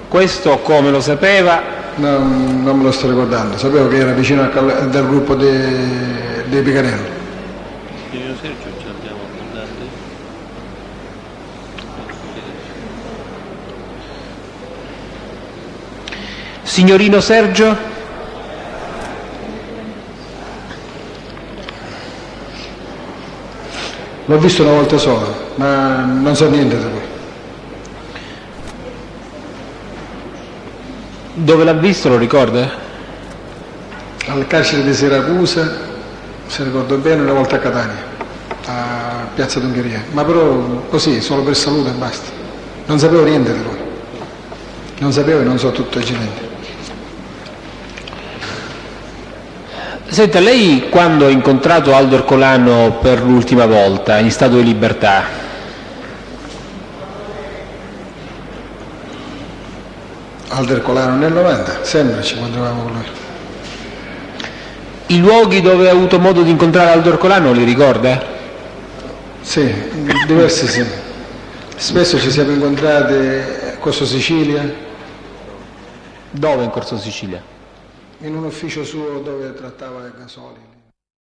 Questo come lo sapeva? No, non me lo sto ricordando. Sapevo che era vicino del gruppo dei Picanello. Signor Sergio, ci abbiamo abbondante? Signorino Sergio? L'ho visto una volta sola, ma non so niente di lui. Dove l'ha visto, lo ricorda? Al carcere di Siracusa, se ricordo bene, una volta a Catania, a Piazza d'Ungheria. Ma però così, solo per salute e basta. Non sapevo niente di lui. Non sapevo e non so tutto incidente. Senta, lei quando ha incontrato Aldo Ercolano per l'ultima volta in stato di libertà, Aldo Ercolano nel 90, sempre ci incontravamo con lui. i luoghi dove ha avuto modo di incontrare Aldo Ercolano li ricorda? Sì, diversi sì. Spesso ci siamo incontrati a Corso Sicilia, Dove in Corso Sicilia? in un ufficio suo dove trattava i gasoli.